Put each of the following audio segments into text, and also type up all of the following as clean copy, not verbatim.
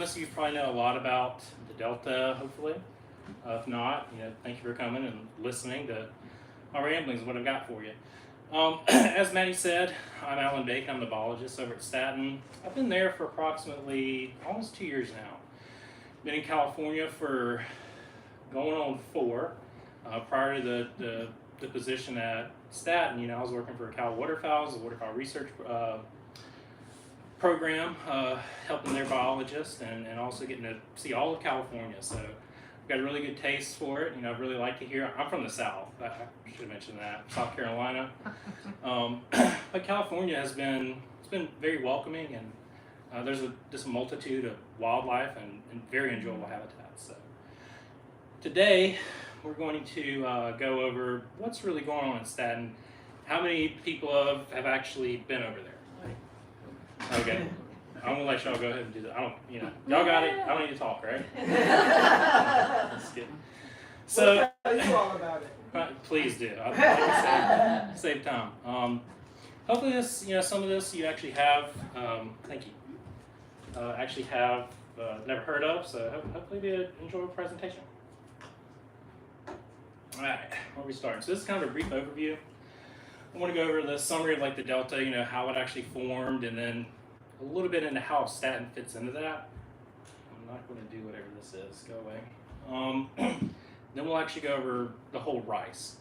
most of you probably know a lot about the Delta, hopefully. If not, thank you for coming and listening to my ramblings, what I've got for you. As Maddie said, I'm Alan Bacon. I'm the biologist over at Staten. I've been there for approximately almost 2 years now. Been in California for going on 4. Prior to the position at Staten, I was working for Cal Waterfowls, a waterfowl research program, helping their biologists and also getting to see all of California. So I've got a really good taste for it. I'd really like to hear. I'm from the South. I should have mentioned that. South Carolina. But California it's been very welcoming, and there's just a multitude of wildlife and very enjoyable habitats. So today we're going to go over what's really going on in Staten. How many people have actually been over there? Okay, I'm gonna let y'all go ahead and do that. Y'all got it. I don't need to talk, right? That's good. So, we'll tell you all about it. Please do. I'll save time. Hopefully, this, some of this you actually have. Thank you. Actually have never heard of. So hopefully, you enjoy the presentation. All right, where we start. So this is kind of a brief overview. I want to go over the summary of the Delta, how it actually formed, and then a little bit into how Staten fits into that. I'm not going to do whatever this is. Go away. Then we'll actually go over the whole rice.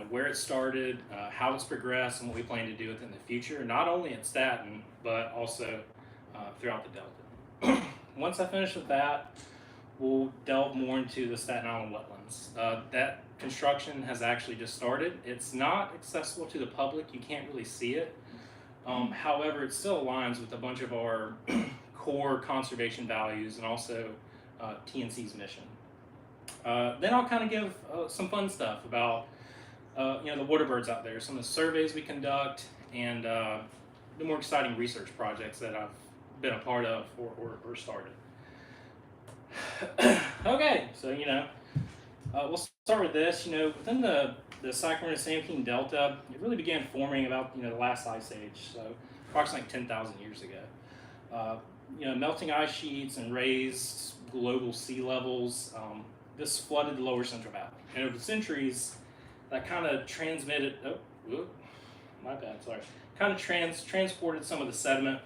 Where it started, how it's progressed, and what we plan to do with it in the future, not only at Staten, but also throughout the Delta. Once I finish with that, we'll delve more into the Staten Island wetlands. That construction has actually just started. It's not accessible to the public. You can't really see it. However, it still aligns with a bunch of our core conservation values and also TNC's mission. Then I'll kind of give some fun stuff about the water birds out there, some of the surveys we conduct, and the more exciting research projects that I've been a part of or started. Okay, so we'll start with this. Within the Sacramento San Joaquin Delta, it really began forming about the last ice age, so approximately 10,000 years ago. Melting ice sheets and raised global sea levels, this flooded the lower Central Valley, and over the centuries, that kind of transmitted. My bad. Sorry. Kind of transported some of the sediment,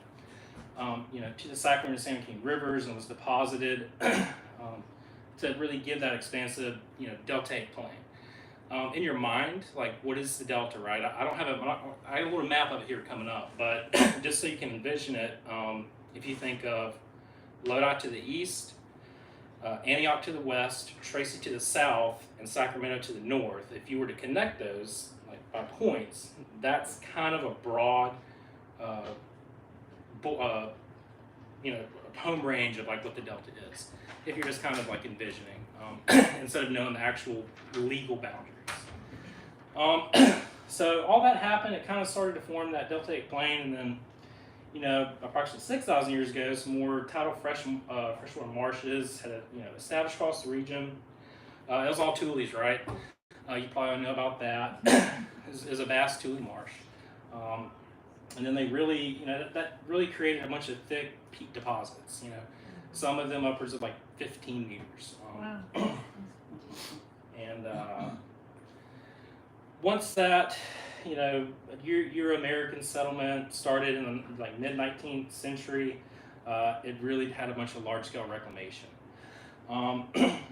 to the Sacramento San Joaquin rivers and was deposited to really give that expansive, deltaic plain. In your mind, what is the delta, right? I don't have I have a little map of it here coming up, but just so you can envision it, if you think of Lodi to the east, Antioch to the west, Tracy to the south, and Sacramento to the north, if you were to connect those by points, that's kind of a broad, home range of what the delta is, if you're just kind of envisioning, instead of knowing the actual legal boundaries. So all that happened, it kind of started to form that deltaic plain, and then approximately 6,000 years ago, some more tidal freshwater marshes had established across the region. It was all tules, right? You probably know about that. It was a vast tule marsh. And then they really, that really created a bunch of thick peat deposits, some of them upwards of 15 meters. Wow. And once that, Euro-American settlement started in the mid-19th century, it really had a bunch of large-scale reclamation.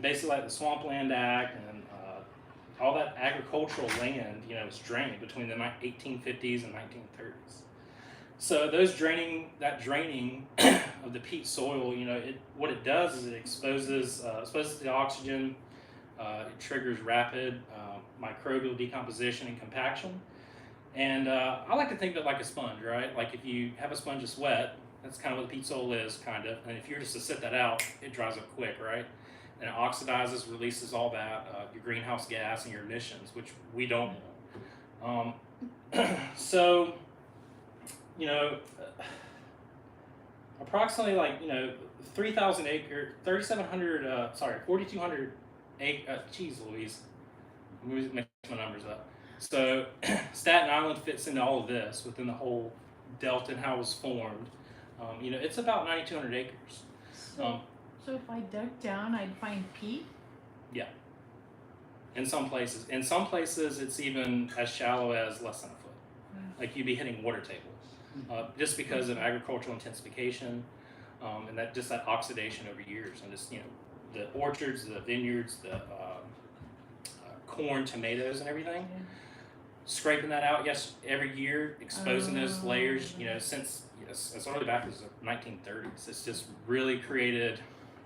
Basically the Swampland Act and all that agricultural land, was drained between the 1850s and 1930s. So those draining of the peat soil, what it does is it exposes the oxygen. It triggers rapid microbial decomposition and compaction. And I like to think of it like a sponge, right? If you have a sponge that's wet, that's kind of what the peat soil is, kind of. And if you were just to sit that out, it dries up quick, right? And it oxidizes, releases all that, your greenhouse gas and your emissions, which we don't know. So, approximately 3,000 acre, 4,200 acre, geez Louise, I'm going to mix my numbers up. So Staten Island fits into all of this within the whole delta and how it was formed. It's about 9,200 acres. So if I dug down, I'd find peat? In some places, it's even as shallow as less than a foot. Like you'd be hitting water table, just because of agricultural intensification, and that oxidation over years, and just the orchards, the vineyards, the corn, tomatoes, and everything. Yeah. Scraping that out, yes, every year, exposing those layers, since as early back as the 1930s, it's just really created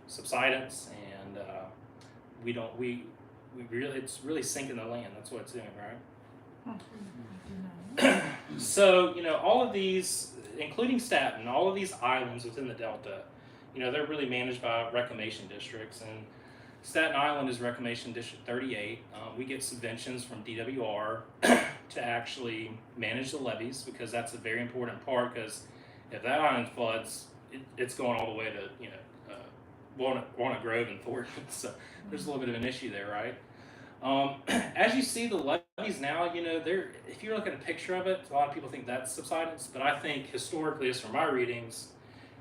subsidence, and it's really sinking the land. That's what it's doing, right? So, all of these, including Staten, all of these islands within the Delta, they're really managed by reclamation districts, and Staten Island is Reclamation District 38. We get subventions from DWR to actually manage the levees, because that's a very important part, because if that island floods, it's going all the way to, Walnut Grove and Thornton, so there's a little bit of an issue there, right? As you see the levees now, if you look at a picture of it, a lot of people think that's subsidence, but I think historically, just from my readings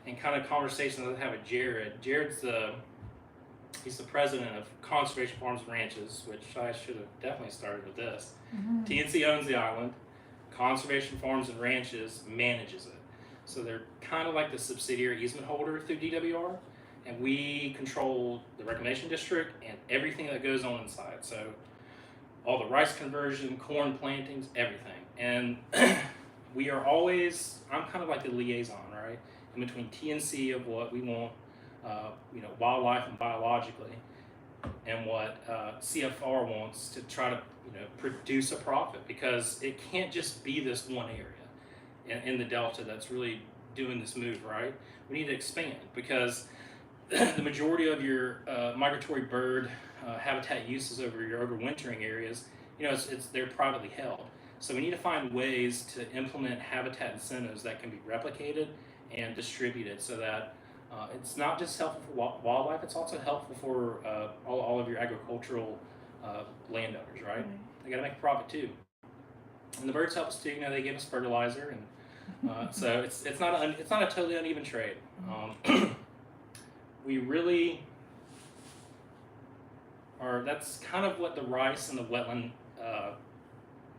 and kind of conversations I have with Jared's he's the president of Conservation Farms and Ranches, which I should have definitely started with this. Mm-hmm. TNC owns the island. Conservation Farms and Ranches manages it. So they're kind of like the subsidiary easement holder through DWR, and we control the reclamation district and everything that goes on inside. So all the rice conversion, corn plantings, everything. And I'm kind of like the liaison, right? In between TNC of what we want, wildlife and biologically, and what CFR wants to try to, produce a profit, because it can't just be this one area in the Delta that's really doing this move, right? We need to expand, because the majority of your migratory bird habitat uses over your overwintering areas, they're privately held. So we need to find ways to implement habitat incentives that can be replicated and distributed, so that it's not just helpful for wildlife, it's also helpful for all of your agricultural landowners, right? They gotta make a profit too. And the birds help us too, they give us fertilizer, and so it's not a totally uneven trade. We really that's kind of what the rice and the wetland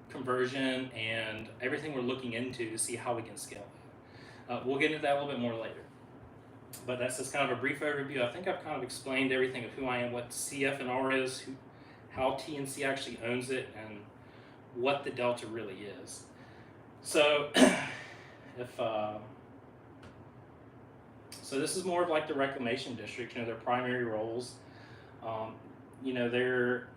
conversion and everything we're looking into to see how we can scale that. We'll get into that a little bit more later. But that's just kind of a brief overview. I think I've kind of explained everything of who I am, what CF&R is, how TNC actually owns it, and what the Delta really is. So, so this is more of like the reclamation district, their primary roles. They're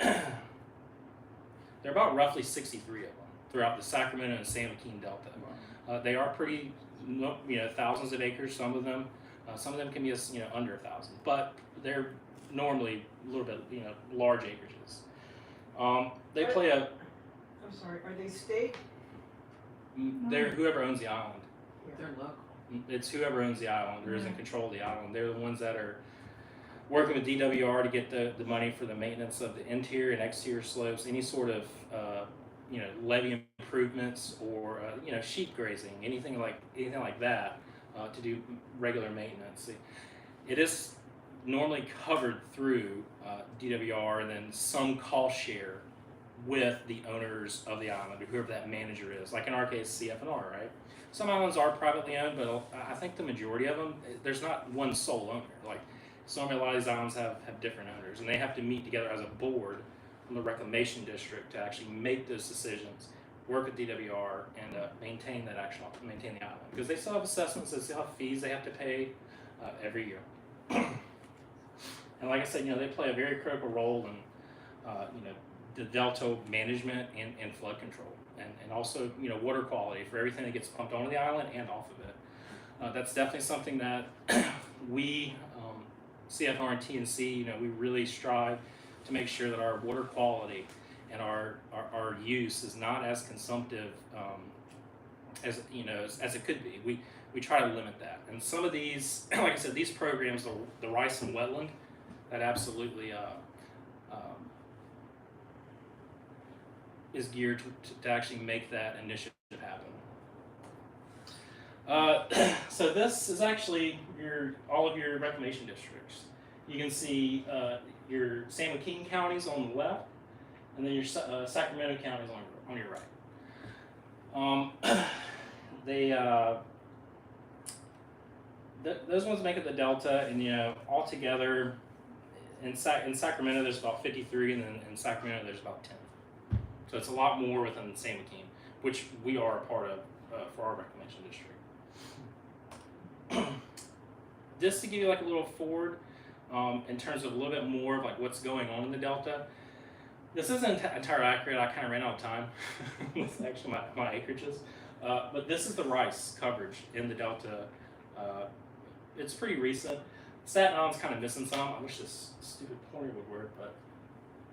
about roughly 63 of them throughout the Sacramento and San Joaquin Delta. They are pretty, thousands of acres, some of them. Some of them can be under 1,000, but they're normally a little bit, large acreages. They play a. I'm sorry, are they state? They're whoever owns the island. They're local. It's whoever owns the island or is in control of the island. They're the ones that are working with DWR to get the money for the maintenance of the interior and exterior slopes, any sort of levee improvements, or sheep grazing, anything like that, to do regular maintenance. It is normally covered through DWR, and then some cost share with the owners of the island, or whoever that manager is. Like in our case, CF&R, right? Some islands are privately owned, but I think the majority of them, there's not one sole owner. Like, a lot of these islands have different owners, and they have to meet together as a board from the reclamation district to actually make those decisions, work with DWR, and maintain the island, because they still have assessments, they still have fees they have to pay every year. And like I said, they play a very critical role in the delta management and flood control, and also water quality for everything that gets pumped onto the island and off of it. That's definitely something that we, CFR and TNC, we really strive to make sure that our water quality and our use is not as consumptive as it could be. We try to limit that. And some of these, like I said, these programs, the rice and wetland, that absolutely is geared to actually make that initiative happen. So this is actually all of your reclamation districts. You can see your San Joaquin counties on the left, and then your Sacramento counties on your right. They those ones make up the delta, and altogether in Sacramento there's about 53, and then in Sacramento there's about 10. So it's a lot more within San Joaquin, which we are a part of for our reclamation district. Just to give you like a little forward in terms of a little bit more of like what's going on in the delta. This isn't entirely accurate. I kind of ran out of time. This is actually my acreages. But this is the rice coverage in the delta. It's pretty recent. Staten Island's kind of missing some. I wish this stupid pointer would work, but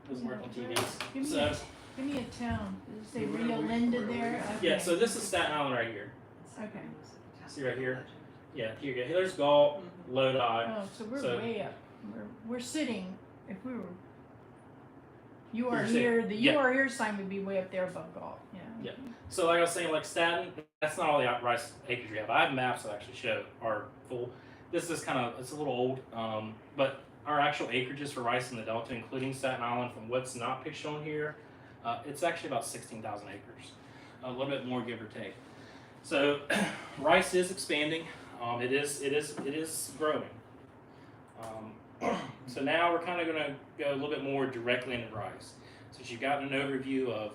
it doesn't work on TVs. Give me a town. Does it say Rio Linda there? Okay. Yeah, so this is Staten Island right here. Okay. See right here? Yeah, here you go. There's Galt, Lodi. Oh, so we're way up. We're sitting. If we were, you are here. The you are here sign would be way up there above Galt. Yeah. Yeah. So like I was saying, like Staten, that's not all the rice acres we have. I have maps that actually show our full. This is it's a little old, but our actual acreages for rice in the delta, including Staten Island, from what's not pictured on here, it's actually about 16,000 acres, a little bit more give or take. So rice is expanding. It is growing. So now we're kind of going to go a little bit more directly into rice. So you've gotten an overview of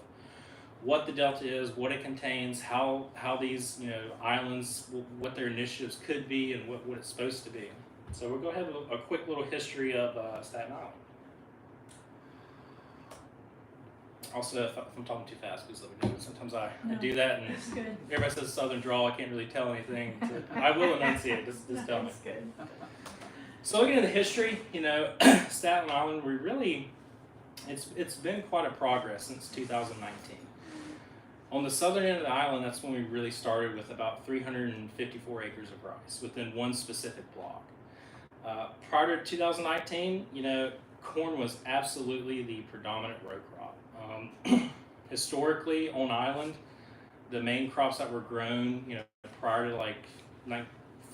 what the delta is, what it contains, how these islands, what their initiatives could be, and what it's supposed to be. So we'll go ahead with a quick little history of Staten Island. Also, if I'm talking too fast, please let me know. Sometimes I do that, and everybody says Southern drawl. I can't really tell anything. So I will enunciate. Just tell me. That's good. So looking at the history, Staten Island, it's been quite a progress since 2019. On the southern end of the island, that's when we really started with about 354 acres of rice within one specific block. Prior to 2019, corn was absolutely the predominant row crop. Historically, on island, the main crops that were grown, prior to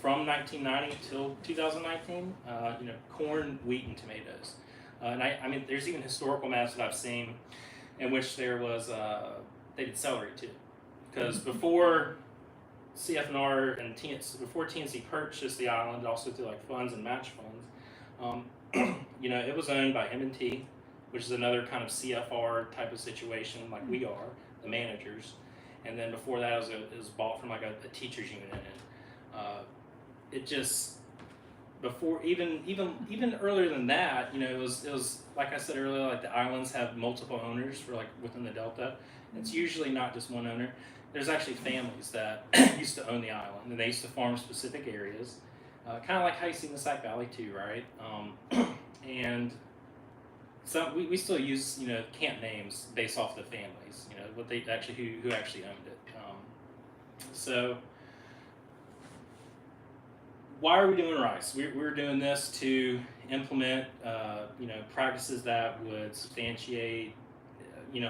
from 1990 till 2019, corn, wheat, and tomatoes. And I mean, there's even historical maps that I've seen in which there was they did celery too, because before CFNR and before TNC purchased the island, also through funds and match funds, it was owned by M&T, which is another kind of CFR type of situation, like we are, the managers. And then before that, it was bought from a teachers union. And it just, before even earlier than that, it was like I said earlier, the islands have multiple owners for within the delta. It's usually not just one owner. There's actually families that used to own the island, and they used to farm specific areas, kind of like how you see in the Sac Valley too, right? And we still use camp names based off the families, what they actually who actually owned it. So why are we doing rice? We're doing this to implement practices that would substantiate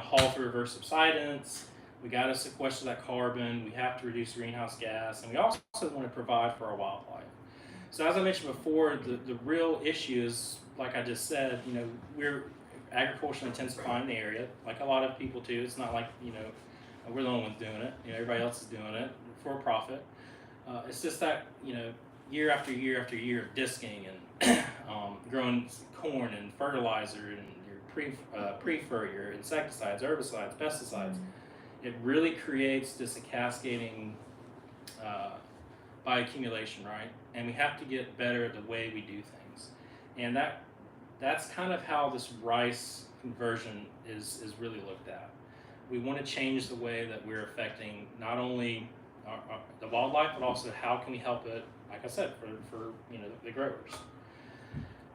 halt or reverse subsidence. We got to sequester that carbon. We have to reduce greenhouse gas, and we also want to provide for our wildlife. So as I mentioned before, the real issue is, like I just said, we're agriculturally intensifying the area, like a lot of people too. It's not like we're the only ones doing it. Everybody else is doing it for a profit. It's just that year after year after year of disking and growing corn and fertilizer and your pre-fer, your insecticides, herbicides, pesticides. It really creates just a cascading bioaccumulation, right? And we have to get better at the way we do things. And that's kind of how this rice conversion is really looked at. We want to change the way that we're affecting not only the wildlife, but also how can we help it, like I said, for the growers.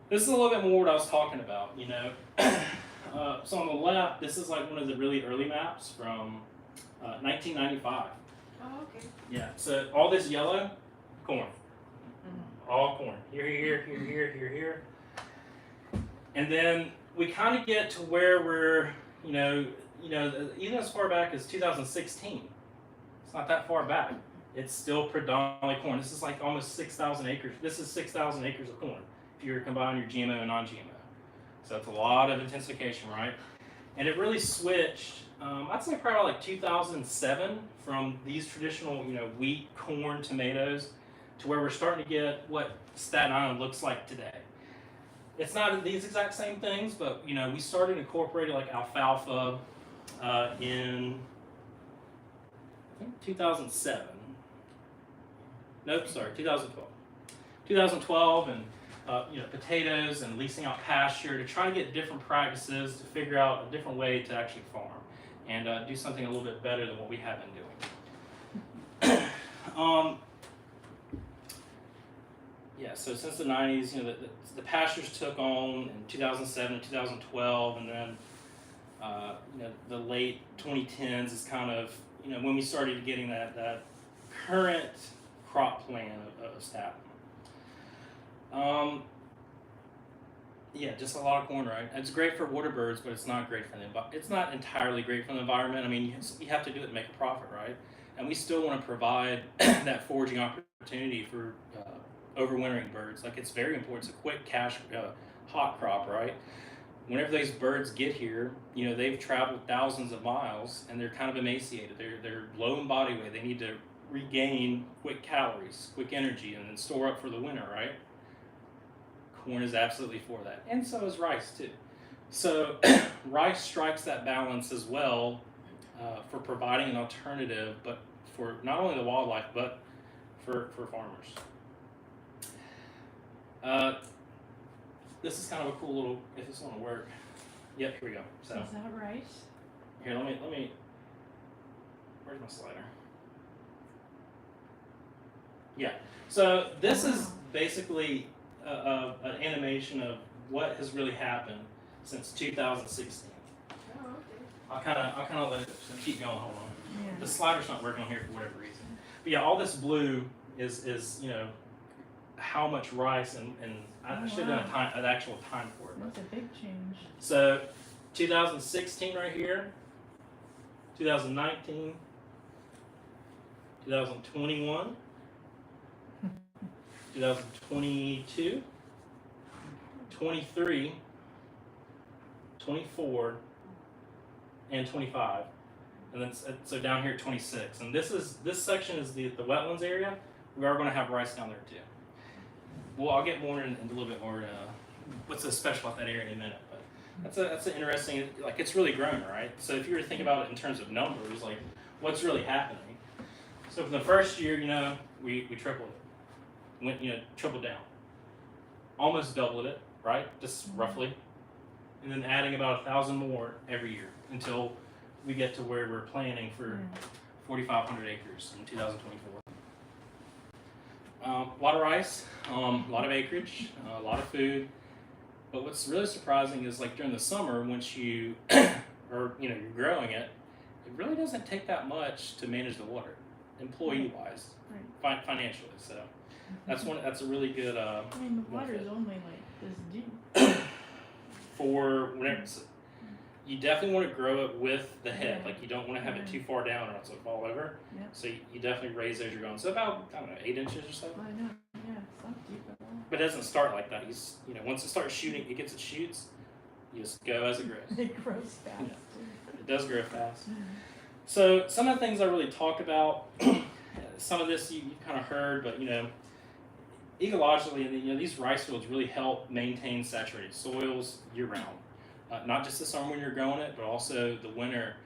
This is a little bit more what I was talking about, So on the left, this is one of the really early maps from 1995. Oh, okay. Yeah, so all this yellow, corn. All corn. Here. And then we kind of get to where we're, even as far back as 2016. It's not that far back. it's still predominantly corn. This is like almost 6,000 acres. This is 6,000 acres of corn if you were to combine your GMO and non-GMO. So it's a lot of intensification, right? And it really switched, I'd say probably like 2007 from these traditional, wheat, corn, tomatoes to where we're starting to get what Staten Island looks like today. It's not these exact same things, but we started incorporating like alfalfa in I think 2007. Nope, sorry, 2012. 2012, and potatoes and leasing out pasture to try to get different practices to figure out a different way to actually farm and do something a little bit better than what we have been doing. Yeah, so since the 90s, the pastures took on in 2007 and 2012, and then the late 2010s is kind of when we started getting that current crop plan of Staten. Yeah, just a lot of corn, right? It's great for water birds, but it's not great for it's not entirely great for the environment. I mean, you have to do it to make a profit, right? And we still want to provide that foraging opportunity for overwintering birds. Like, it's very important. It's a quick cash hot crop, right? Whenever these birds get here, they've traveled thousands of miles and they're kind of emaciated. They're low in body weight. They need to regain quick calories, quick energy, and then store up for the winter, right? Corn is absolutely for that, and so is rice too. So rice strikes that balance as well for providing an alternative, but for not only the wildlife, but for farmers. This is kind of a cool little, if it's going to work. Yep, here we go. So is that rice? Here, let me. Where's my slider? Yeah. So this is basically an animation of what has really happened since 2016. Oh, okay. I'll kind of let it keep going. Hold on. Yeah. The slider's not working on here for whatever reason. But yeah, all this blue is how much rice and I should have done an actual time for it. That's a big change. So 2016 right here, 2019, 2021, 2022, 23, 24, and 25. And then so down here 26. And this section is the wetlands area. We are going to have rice down there too. Well, I'll get more in a little bit more what's so special about that area in a minute. But that's an interesting, like, it's really grown, right? So if you were to think about it in terms of numbers, like, what's really happening? So for the first year, we tripled it. Went, tripled down. Almost doubled it, right? Just roughly. And then adding about 1,000 more every year until we get to where we're planning for 4,500 acres in 2024. A lot of rice, a lot of acreage, a lot of food. But what's really surprising is, like, during the summer, once you or you're growing it, it really doesn't take that much to manage the water, employee-wise, financially. So that's a really good. I mean, the water is only like this deep. For whenever you definitely want to grow it with the head. Like, you don't want to have it too far down or else it'll fall over. Yeah. So you definitely raise as you're going. So about, I don't know, 8 inches or so. I know. Yeah, it's not deep at all. But it doesn't start like that. Once it starts shooting, it gets its shoots. You just go as it grows. It grows fast. It does grow fast. So some of the things I really talked about, some of this you kind of heard, but ecologically, these rice fields really help maintain saturated soils year round. Not just the summer when you're growing it, but also the winter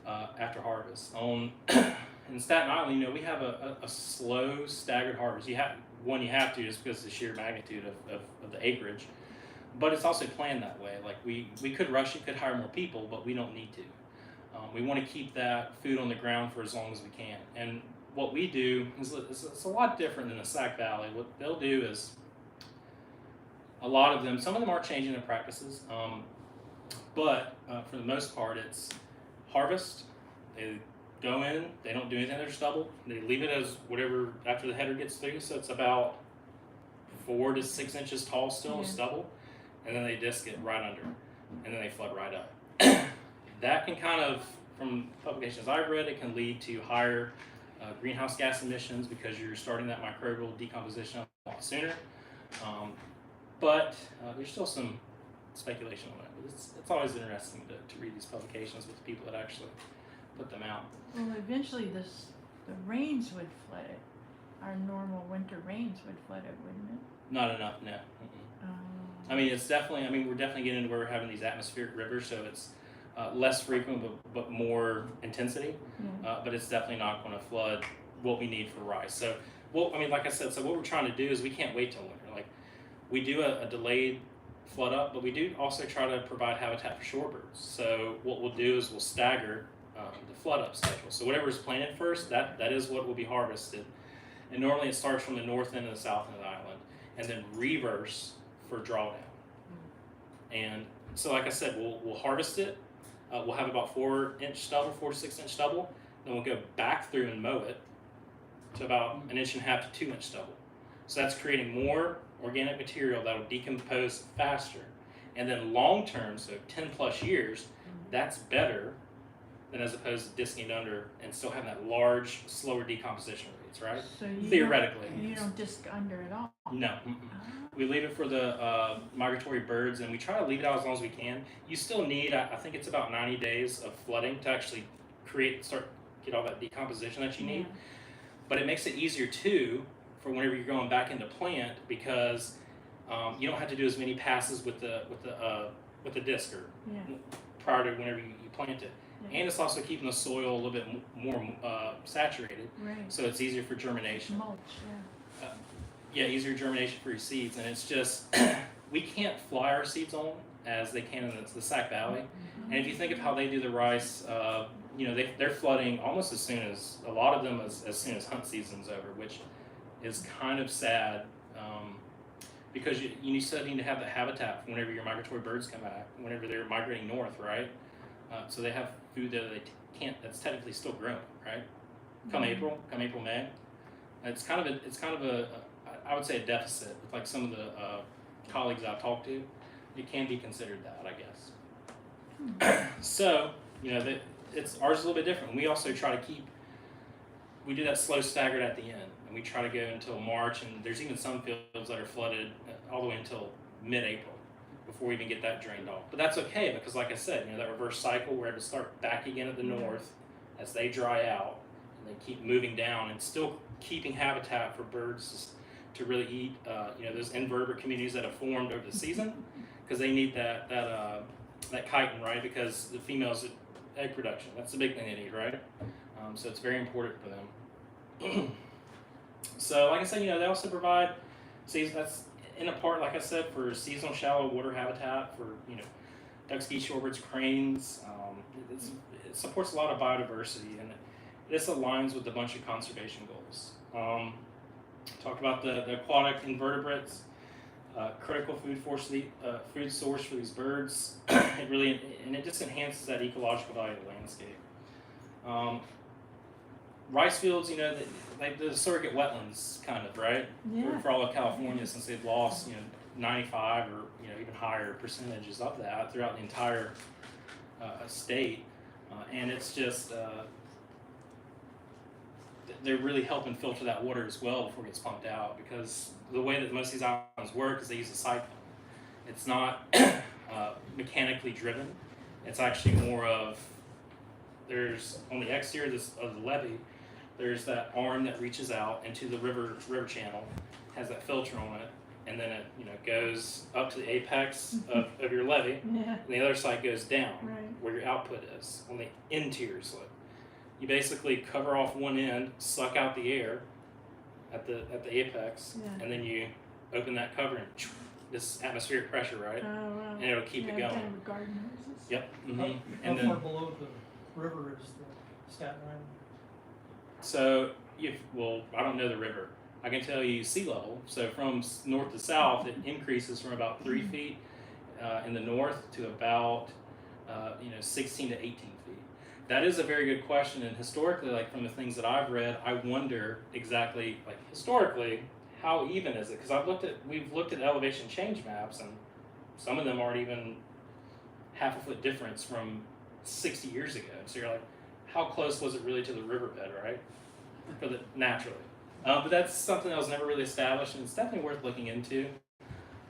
after harvest. In Staten Island, we have a slow, staggered harvest. You have to just because of the sheer magnitude of the acreage, but it's also planned that way. Like, we could rush it, could hire more people, but we don't need to. We want to keep that food on the ground for as long as we can. And what we do is it's a lot different than the Sac Valley. What they'll do is some of them are changing their practices. But for the most part, it's harvest. They go in, they don't do anything to their stubble. They leave it as whatever after the header gets through. So it's about 4 to 6 inches tall still, stubble. And then they disc it right under. And then they flood right up. That can kind of, from publications I've read, it can lead to higher greenhouse gas emissions because you're starting that microbial decomposition a lot sooner. But there's still some speculation on it. But it's always interesting to read these publications with the people that actually put them out. Well, eventually the rains would flood it. Our normal winter rains would flood it, wouldn't it? Not enough, no. I mean, it's definitely. I mean, we're definitely getting into where we're having these atmospheric rivers, so it's less frequent but more intensity. Yeah. But it's definitely not going to flood what we need for rice. So, well, I mean, like I said, so what we're trying to do is we can't wait till winter. Like, we do a delayed flood up, but we do also try to provide habitat for shorebirds. So what we'll do is we'll stagger the flood up schedule. So whatever is planted first, that is what will be harvested. And normally it starts from the north end and the south end of the island, and then reverse for drawdown. And so, like I said, we'll harvest it. We'll have about 4-inch stubble, 4 to 6 inch stubble. Then we'll go back through and mow it to about 1.5 to 2 inch stubble. So that's creating more organic material that will decompose faster. And then long term, so 10 plus years, that's better than as opposed to disking it under and still having that large, slower decomposition rates, right? So you Theoretically. you don't disc under at all. No. We leave it for the migratory birds, and we try to leave it out as long as we can. You still need, I think it's about 90 days of flooding to actually get all that decomposition that you need. Yeah. But it makes it easier too for whenever you're going back into plant because you don't have to do as many passes with the disc or prior to whenever you plant it. Yeah. And it's also keeping the soil a little bit more saturated, Right. so it's easier for germination. Mulch, yeah. Easier germination for your seeds, and it's just we can't fly our seeds on as they can in the Sac Valley. Mm-hmm. And if you think of how they do the rice, they're flooding almost as soon as a lot of them as soon as hunt season's over, which is kind of sad because you still need to have the habitat for whenever your migratory birds come back, whenever they're migrating north, right? So they have food that they can't. That's technically still growing, right? Come April, May, it's kind of a I would say a deficit with like some of the colleagues I've talked to. It can be considered that, I guess. So it's ours is a little bit different. We also try to we do that slow staggered at the end, and we try to go until March. And there's even some fields that are flooded all the way until mid-April before we even get that drained off. But that's okay because, like I said, that reverse cycle, we're able to start back again at the north as they dry out, and they keep moving down and still keeping habitat for birds to really eat. Those invertebrate communities that have formed over the season because they need that chitin, right? Because the females egg production, that's the big thing they need, right? So it's very important for them. So, like I said, they also provide that's in a part, like I said, for seasonal shallow water habitat for ducks, geese, shorebirds, cranes. It supports a lot of biodiversity, and this aligns with a bunch of conservation goals. Talked about the aquatic invertebrates, critical food source for these birds. It just enhances that ecological value of the landscape. Rice fields, like the surrogate wetlands, kind of, right? Yeah. For all of California, since they've lost, 95 or even higher percentages of that throughout the entire state, and it's just they're really helping filter that water as well before it gets pumped out, because the way that most of these islands work is they use a siphon. It's not mechanically driven. It's actually more of there's on the exterior of the levee, there's that arm that reaches out into the river channel, has that filter on it, and then it goes up to the apex of your levee, Yeah. and the other side goes down Right. where your output is on the interior slope. You basically cover off one end, suck out the air at the apex, Yeah. and then you open that cover and this atmospheric pressure, right? Oh, wow. And it'll keep it going. Kind of a garden hoses. Yep. Mm-hmm. How And far then below the river is the Staten Island? so I don't know the river. I can tell you sea level. So from north to south, it increases from about 3 feet in the north to about 16 to 18 feet. That is a very good question, and historically, like from the things that I've read, I wonder exactly, like historically, how even is it? Because we've looked at elevation change maps, and some of them aren't even half a foot difference from 60 years ago. So you're like, how close was it really to the riverbed, right? for the naturally. But that's something that was never really established, and it's definitely worth looking into.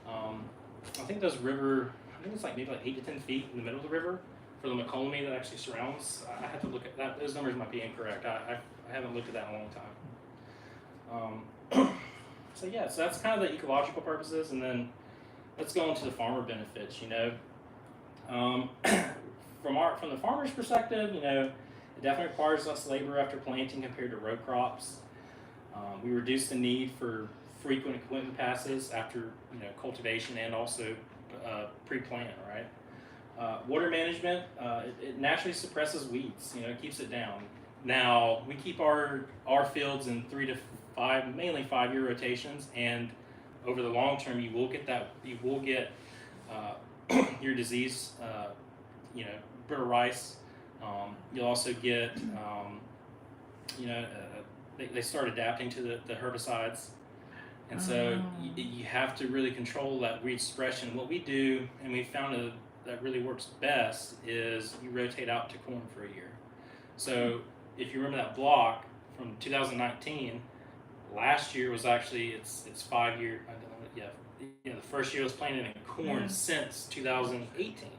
I think those river, I think it's like maybe like 8 to 10 feet in the middle of the river for the McCollum that actually surrounds. I have to look at that. Those numbers might be incorrect. I haven't looked at that in a long time. So yeah, so that's kind of the ecological purposes, and then let's go into the farmer benefits. From the farmer's perspective, it definitely requires less labor after planting compared to row crops. We reduce the need for frequent equipment passes after cultivation and also pre-plant, right? Water management, it naturally suppresses weeds. It keeps it down. Now we keep our fields in 3 to 5, mainly 5-year rotations, and over the long term, you will get your disease, bitter rice. You'll also get, they start adapting to the herbicides. And so you have to really control that weed suppression. What we do, and we found that really works best, is you rotate out to corn for a year. So if you remember that block from 2019, last year was actually it's 5 year. I don't know, the first year was planted in corn since 2018,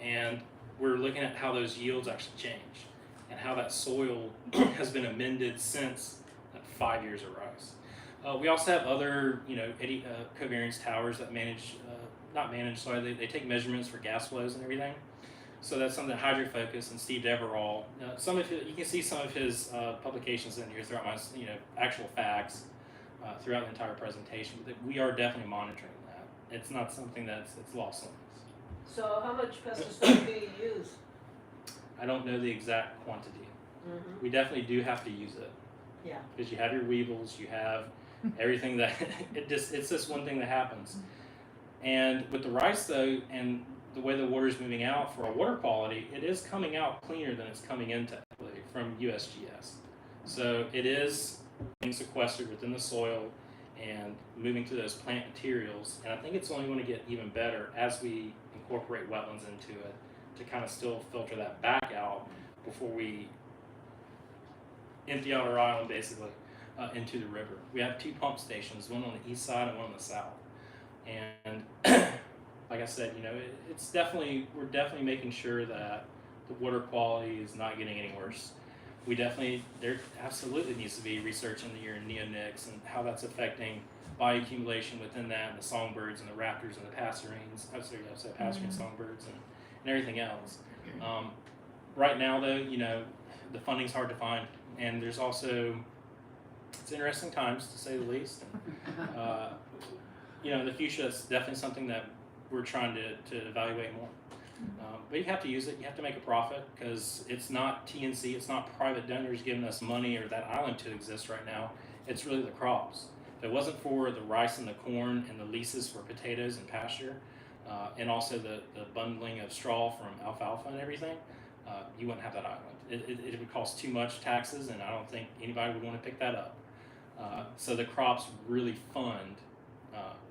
and we're looking at how those yields actually change and how that soil has been amended since that 5 years of rice. We also have other, covariance towers that they take measurements for gas flows and everything. So that's something that Hydrofocus and Steve Deverall, you can see some of his publications in here throughout my, actual facts throughout the entire presentation. But we are definitely monitoring that. It's not something it's lost on us. So how much pesticide do you use? I don't know the exact quantity. Mm-hmm. We definitely do have to use it. Yeah. Because you have your weevils, you have everything that it's just one thing that happens. And with the rice though, and the way the water is moving out for our water quality, it is coming out cleaner than it's coming in technically from USGS. So it is being sequestered within the soil and moving to those plant materials. And I think it's only going to get even better as we incorporate wetlands into it to kind of still filter that back out before we empty out our island basically into the river. We have 2 pump stations, one on the east side and one on the south. And like I said, we're definitely making sure that the water quality is not getting any worse. There absolutely needs to be research into your neonics and how that's affecting bioaccumulation within that, and the songbirds and the raptors and the passerines, passerine songbirds and everything else. Right now though, the funding's hard to find, and there's also, it's interesting times to say the least. And, in the future, that's definitely something that we're trying to evaluate more. But you have to use it. You have to make a profit because it's not TNC. It's not private donors giving us money or that island to exist right now. It's really the crops. If it wasn't for the rice and the corn and the leases for potatoes and pasture, and also the bundling of straw from alfalfa and everything, you wouldn't have that island. It would cost too much taxes, and I don't think anybody would want to pick that up. So the crops really fund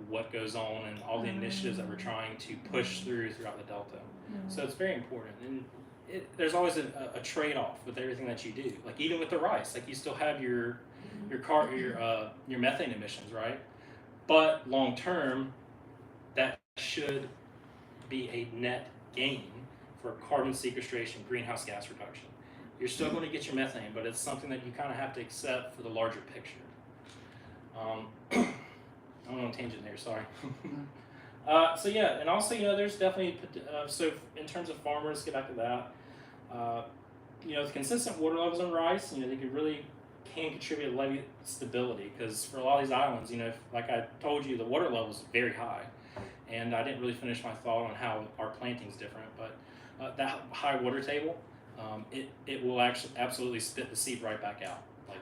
what goes on and all the initiatives that we're trying to push throughout the Delta. So it's very important, and there's always a trade-off with everything that you do. Like even with the rice, like you still have your methane emissions, right? But long term, that should be a net gain for carbon sequestration, greenhouse gas reduction. You're still going to get your methane, but it's something that you kind of have to accept for the larger picture. I'm on a tangent there, sorry. So yeah, and also, there's definitely, so in terms of farmers, get back to that, the consistent water levels in rice, they can contribute to levee stability, because for a lot of these islands, like I told you, the water level is very high, and I didn't really finish my thought on how our planting's different, but that high water table, it will actually absolutely spit the seed right back out. Like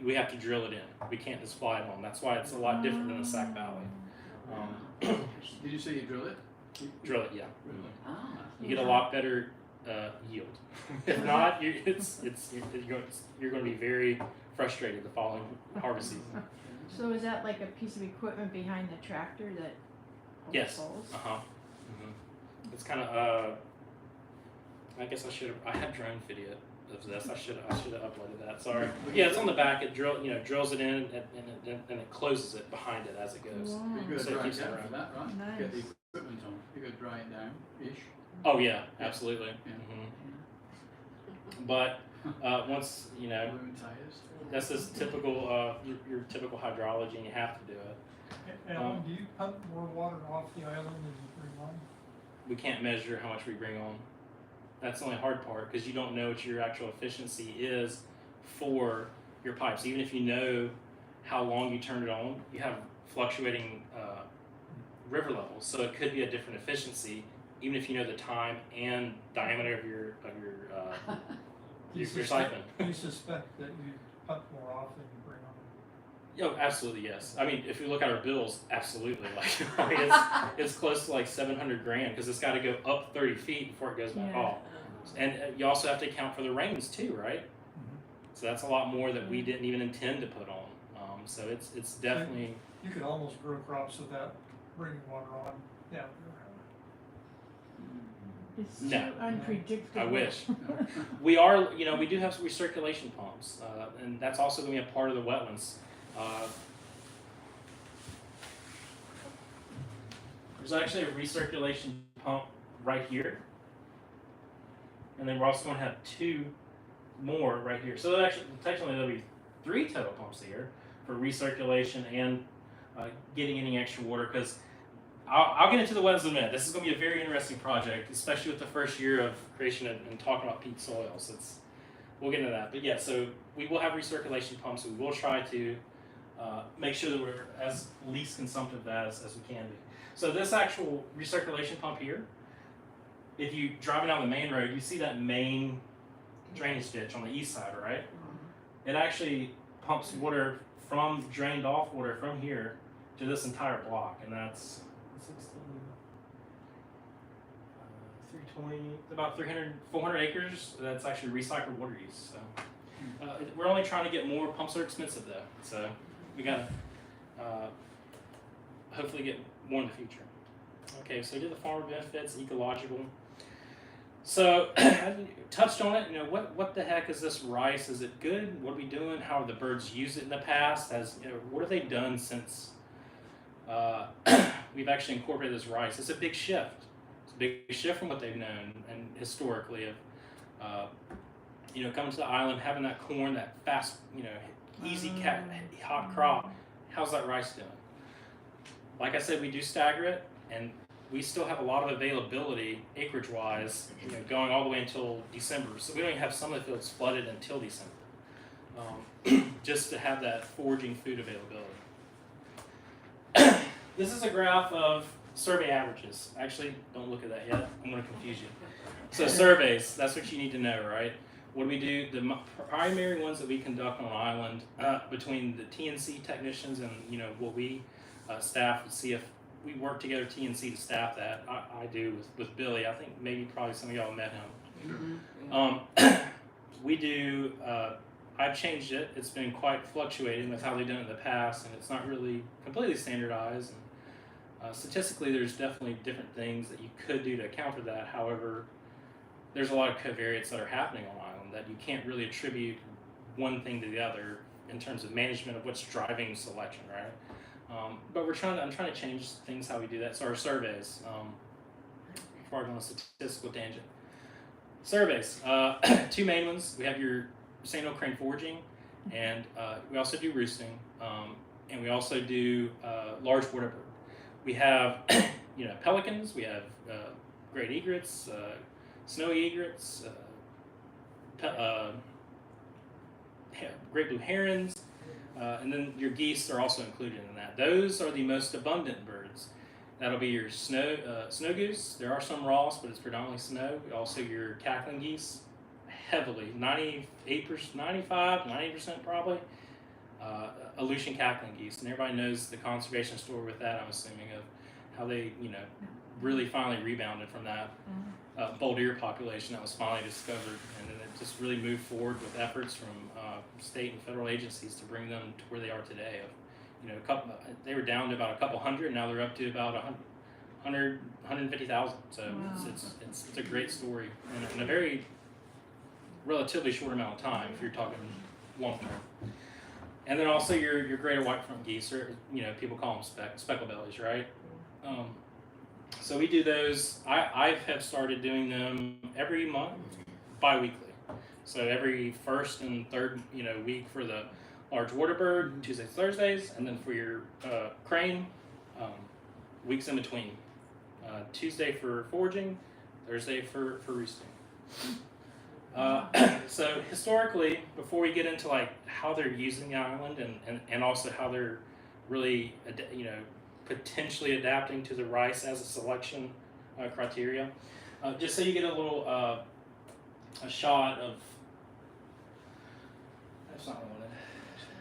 we have to drill it in. We can't just fly it home. That's why it's a lot different than the Sac Valley. Did you say you drill it? Drill it, yeah. Really? Ah. You get a lot better yield. If not, you're going to be very frustrated the following harvest season. So is that like a piece of equipment behind the tractor that Yes. pulls? It's kind of I guess I had drone video of this. I should have uploaded that. Sorry. Yeah, it's on the back. It drills it in and it closes it behind it as it goes. Wow. You got So to it dry keeps it it down around. for that, right? Nice. Get the equipment on. You got to dry it down-ish. Oh yeah, absolutely. Yeah. But once Balloon tires. that's just typical your typical hydrology, and you have to do it. Alan, do you pump more water off the island than you bring on? We can't measure how much we bring on. That's the only hard part because you don't know what your actual efficiency is for your pipes. Even if you know how long you turned it on, you have fluctuating river levels, so it could be a different efficiency. Even if you know the time and diameter of your siphon. Do you suspect that you pump more off than you bring on? Oh, absolutely, yes. I mean, if you look at our bills, absolutely. Like, I mean, it's close to like $700 grand because it's got to go up 30 feet before it goes back Yeah. off. And you also have to account for the rains too, right? So that's a lot more that we didn't even intend to put on. So it's definitely. You could almost grow crops without bringing water on down there. It's No. too unpredictable. I wish. We are, we do have some recirculation pumps, and that's also going to be a part of the wetlands. There's actually a recirculation pump right here, and then we're also going to have 2 more right here. So technically there'll be 3 total pumps here for recirculation and getting any extra water. Because I'll get into the wetlands in a minute. This is going to be a very interesting project, especially with the first year of creation and talking about peat soils. We'll get into that. But yeah, so we will have recirculation pumps. We will try to make sure that we're as least consumptive as we can be. So this actual recirculation pump here, if you driving down the main road, you see that main drainage ditch on the east side, right? It actually pumps water from drained off water from here to this entire block, and that's 320, about 400 acres. That's actually recycled water use. So we're only trying to get more. Pumps are expensive though, so we gotta hopefully get more in the future. Okay, so we did the farmer benefits, ecological. So I touched on it. What the heck is this rice? Is it good? What are we doing? How have the birds used it in the past? What have they done since we've actually incorporated this rice? It's a big shift. It's a big shift from what they've known and historically of coming to the island, having that corn, that fast, easy hot crop. How's that rice doing? Like I said, we do stagger it, and we still have a lot of availability acreage-wise, going all the way until December. So we don't even have some of the fields flooded until December, just to have that foraging food availability. This is a graph of survey averages. Actually, don't look at that yet. I'm going to confuse you. So surveys, that's what you need to know, right? What do we do? The primary ones that we conduct on island between the TNC technicians and what we staff to see if we work together, TNC to staff that. I do with Billy. I think maybe probably some of y'all met him. We do. I've changed it. It's been quite fluctuating with how they've done it in the past, and it's not really completely standardized. And statistically, there's definitely different things that you could do to account for that. However, there's a lot of covariates that are happening on island that you can't really attribute one thing to the other in terms of management of what's driving selection, right? But I'm trying to change things how we do that. So our surveys, before I go on a statistical tangent. Surveys, 2 main ones. We have your sand-hill crane foraging, and we also do roosting, and we also do large water bird. We have pelicans, we have great egrets, snowy egrets, great blue herons, and then your geese are also included in that. Those are the most abundant birds. That'll be your snow goose. There are some Ross, but it's predominantly snow. Also your cackling geese, heavily, 90% probably. Aleutian cackling geese, and everybody knows the conservation story with that. I'm assuming of how they, really finally rebounded from that bull deer population that was finally discovered, and then it just really moved forward with efforts from state and federal agencies to bring them to where they are today. They were down to about a couple hundred, now they're up to about 150,000. So Wow. it's a great story and a very relatively short amount of time if you're talking long term. And then also your greater white-front geese, or people call them speckle bellies, right? So we do those. I have started doing them every month, bi-weekly. So every first and third week for the large water bird, Tuesdays, Thursdays, and then for your crane, weeks in between. Tuesday for foraging, Thursday for roosting. So historically, before we get into like how they're using the island and also how they're really potentially adapting to the rice as a selection criteria, just so you get a little a shot of. That's not what I wanted.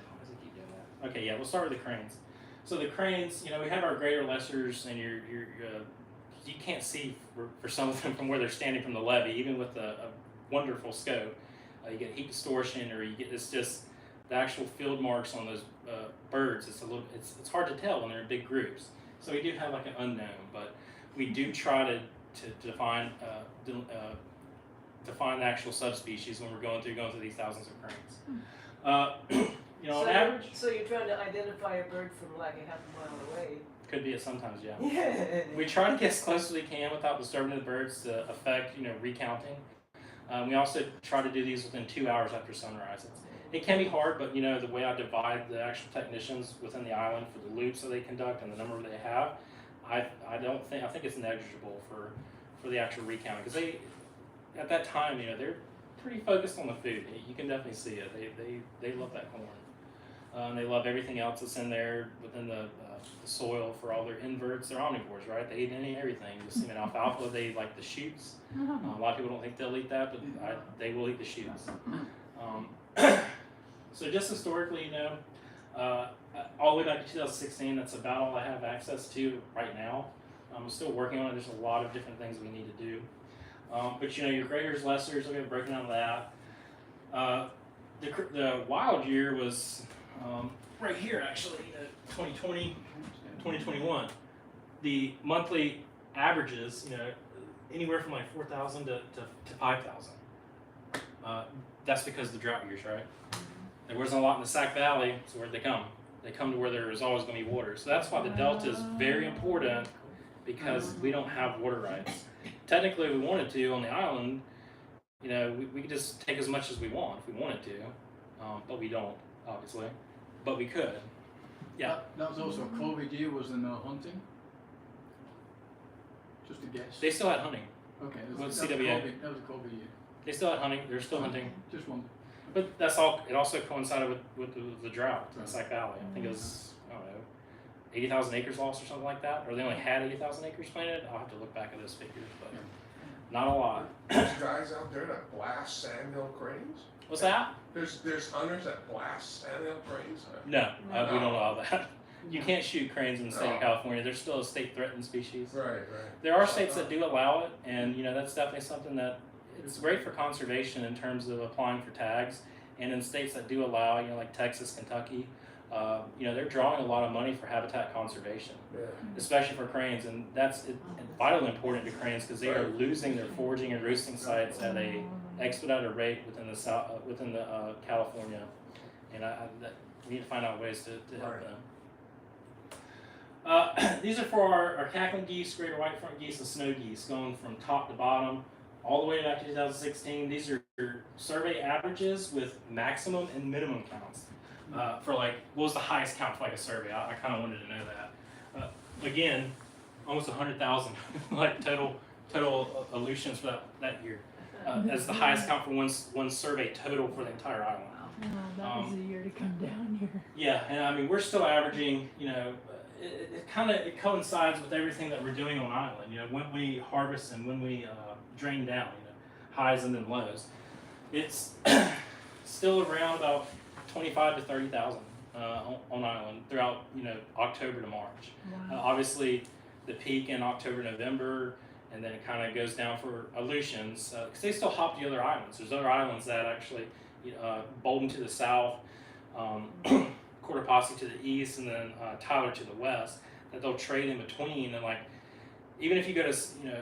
Why does it keep doing that? Okay, yeah, we'll start with the cranes. So the cranes, we have our greater lessers, and you can't see for some of them from where they're standing from the levee, even with a wonderful scope. You get heat distortion, or it's just the actual field marks on those birds. It's hard to tell when they're in big groups. So we do have like an unknown, but we do try to define the actual subspecies when we're going through these thousands of cranes. On average, So you're trying to identify a bird from like a half a mile away. could be it sometimes, yeah. Yeah. We try to get as close as we can without disturbing the birds to affect, recounting. We also try to do these within 2 hours after sunrise. It can be hard, but the way I divide the actual technicians within the island for the loops that they conduct and the number they have, I think it's negligible for the actual recounting, because they at that time they're pretty focused on the food. You can definitely see it. They love that corn. And they love everything else that's in there within the soil for all their inverts. They're omnivores, right? They eat everything. The semen alfalfa, they like the shoots. A lot of people don't think they'll eat that, but they will eat the shoots. So just historically, all the way back to 2016, that's about all I have access to right now. I'm still working on it. There's a lot of different things we need to do. But your graders, lessers, we have broken down that. The wild year was right here, actually, 2020, 2021. The monthly averages, anywhere from like 4,000 to 5,000. That's because of the drought years, right? There wasn't a lot in the Sac Valley, so where'd they come? They come to where there is always going to be water. So that's why the Delta is very important, because we don't have water rights. Technically, if we wanted to on the island, we could just take as much as we want if we wanted to, but we don't, obviously. But we could. Yeah. That was also a COVID year, was there no hunting? Just a guess. They still had hunting. Okay, Well, that was a CWA. COVID year. They still had hunting. They're still hunting. Just one. But that's all. It also coincided with the drought in the Sac Valley. I think it was 80,000 acres lost or something like that, or they only had 80,000 acres planted. I'll have to look back at those figures, but not a lot. There's guys out there that blast sandhill cranes. What's that? There's hunters that blast sandhill cranes. No, we don't allow that. You can't shoot cranes in the state of California. They're still a state threatened species. Right. There are states that do allow it, and that's definitely something that it's great for conservation in terms of applying for tags. And in states that do allow, like Texas, Kentucky, they're drawing a lot of money for habitat conservation, especially for cranes, and that's vitally important to cranes because they are losing their foraging and roosting sites at a expedited rate within the California, and we need to find out ways to help them. These are for our cackling geese, greater white-front geese, and snow geese, going from top to bottom, all the way back to 2016. These are survey averages with maximum and minimum counts. For what was the highest count for a survey? I kind of wanted to know that. Again, almost 100,000 total elutions for that year. That's the highest count for one survey total for the entire island. That was the year to come down here. Yeah, and we're still averaging. It coincides with everything that we're doing on island. When we harvest and when we drain down. Highs and then lows. It's still around about 25 to 30,000 on island throughout October to March. Wow. Obviously, the peak in October, November, and then it kind of goes down for aleutians because they still hop the other islands. There's other islands that actually, Bolden to the south, Cotopaxi to the east, and then Tyler to the west. That they'll trade in between, and even if you go to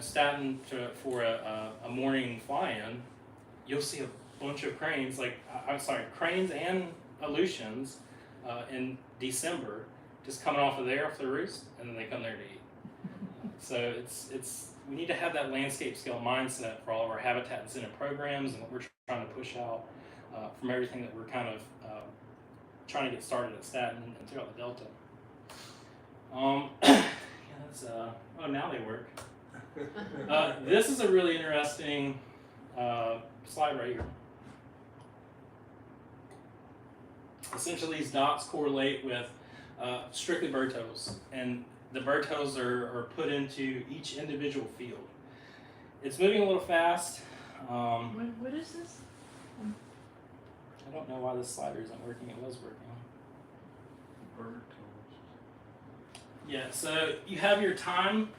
Staten for a morning fly-in, you'll see bunch of cranes, I'm sorry, cranes and Aleutians in December, just coming off the roost, and then they come there to eat. So it's we need to have that landscape scale mindset for all of our habitat incentive programs and what we're trying to push out from everything that we're kind of trying to get started at Staten and throughout the Delta. Yeah, that's, oh, now they work. This is a really interesting slide right here. Essentially, these dots correlate with strictly bird totals, and the bird totals are put into each individual field. It's moving a little fast. What is this? I don't know why this slider isn't working. It was working. Bird Yeah, so you have your time.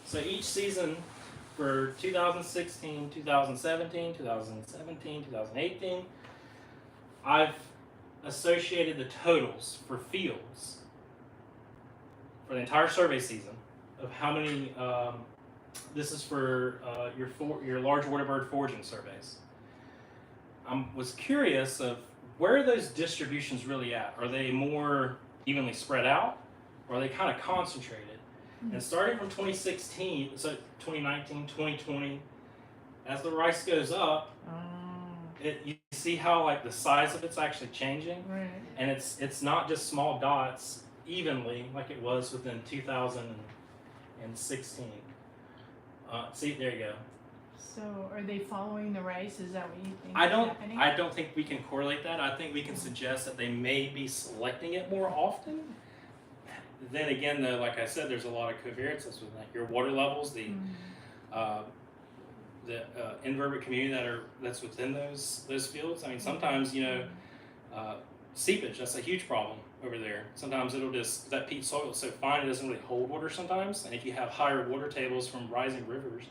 So each season for 2016, 2017, 2017, 2018, I've associated the totals for fields for the entire survey season of how many, this is for your large water bird foraging surveys. I was curious of where are those distributions really at? Are they more evenly spread out, or are they kind of concentrated? And starting from 2016, so 2019, 2020, as the rice goes up, you see how like the size of it's actually changing, Right. and it's not just small dots evenly like it was within 2016. See, there you go. So are they following the rice? Is that what you think I is don't happening? I don't think we can correlate that. I think we can suggest that they may be selecting it more often. Then again, though, like I said, there's a lot of covariances with that. Your water levels, the invertebrate community that's within those fields. I mean, sometimes seepage, that's a huge problem over there. Sometimes it'll just, that peat soil is so fine it doesn't really hold water sometimes. And if you have higher water tables from rising rivers,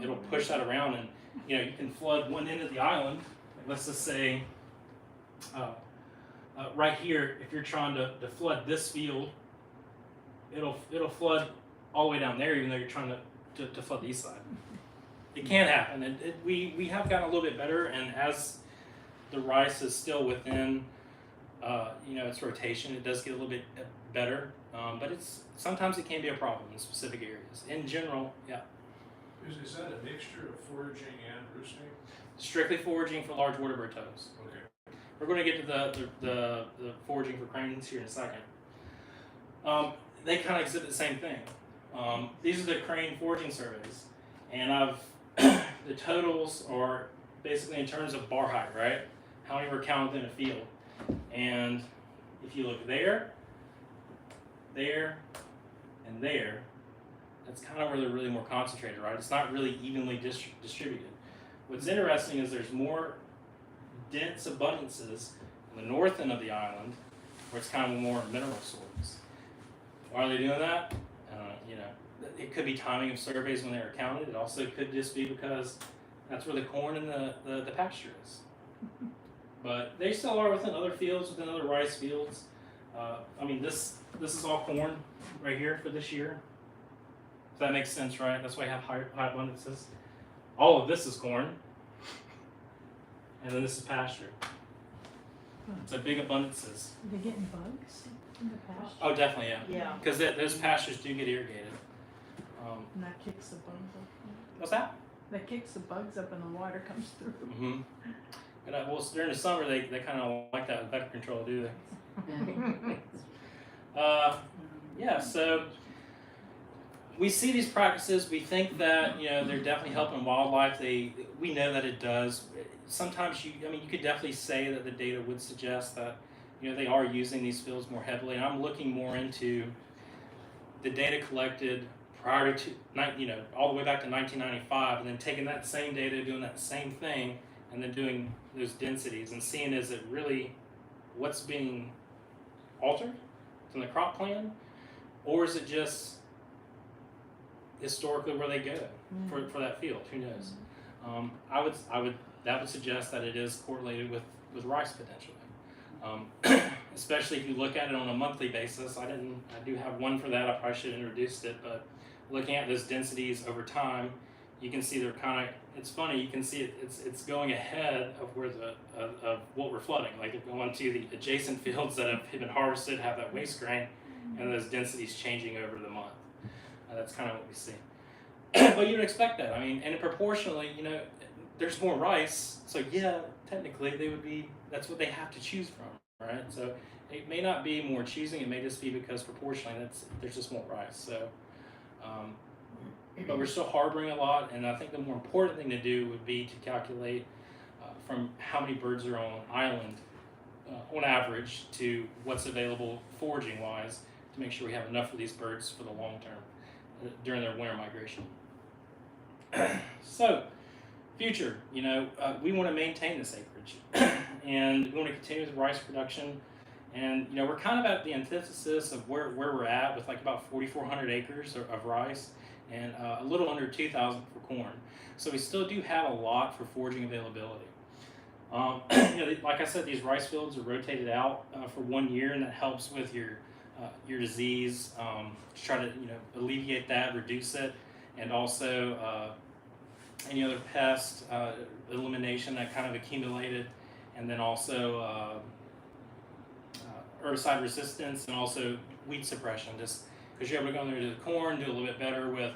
it'll push that around, and you can flood one end of the island. Let's just say right here, if you're trying to flood this field, it'll flood all the way down there, even though you're trying to flood the east side. It can happen, and we have gotten a little bit better, and as the rice is still within its rotation, it does get a little bit better, but sometimes it can be a problem in specific areas. In general, yeah. Is that a mixture of foraging and roosting? Strictly foraging for large water bird toads. Okay. We're going to get to the foraging for cranes here in a second. They kind of exhibit the same thing. These are the crane foraging surveys, and the totals are basically in terms of bar height, right? How many were counted within a field. And if you look there, and there, that's kind of where they're really more concentrated, right? It's not really evenly distributed. What's interesting is there's more dense abundances in the north end of the island, where it's kind of more mineral soils. Why are they doing that? It could be timing of surveys when they were counted. It also could just be because that's where the corn and the pasture is. But they still are within other fields, within other rice fields. This is all corn right here for this year. If that makes sense, right? That's why you have high abundances. All of this is corn, and then this is pasture. So big abundances. Are they getting bugs in the pasture? Oh, definitely, yeah. Yeah. Because those pastures do get irrigated. And that kicks the bugs up. What's that? That kicks the bugs up and the water comes through. Mm-hmm. And during the summer, they kind of like that vector control, do they? So we see these practices. We think that they're definitely helping wildlife. We know that it does. Sometimes you could definitely say that the data would suggest that they are using these fields more heavily. And I'm looking more into the data collected prior to all the way back to 1995, and then taking that same data, doing that same thing, and then doing those densities and seeing is it really what's being altered from the crop plan, or is it just historically where they go for that field? Who knows? That would suggest that it is correlated with rice potentially, especially if you look at it on a monthly basis. I do have one for that. I probably should have introduced it, but looking at those densities over time, you can see they're kind of. It's funny. You can see it's going ahead of where of what we're flooding. Like they're going to the adjacent fields that have been harvested, have that waste grain, and those densities changing over the month. That's kind of what we see. But you'd expect that. I mean, and proportionally, there's more rice, so yeah, technically they would be. That's what they have to choose from, right? So it may not be more choosing. It may just be because proportionally, there's just more rice. So, but we're still harboring a lot, and I think the more important thing to do would be to calculate from how many birds are on island on average to what's available foraging wise to make sure we have enough of these birds for the long term during their winter migration. So, future, we want to maintain this acreage and we want to continue with rice production. And, we're kind of at the antithesis of where we're at with like about 4,400 acres of rice and a little under 2,000 for corn. So we still do have a lot for foraging availability. Like I said, these rice fields are rotated out for 1 year, and that helps with your disease, to try to alleviate that, reduce it, and also any other pest elimination that kind of accumulated, and then also herbicide resistance and also weed suppression, just because you're able to go in there to the corn, do a little bit better with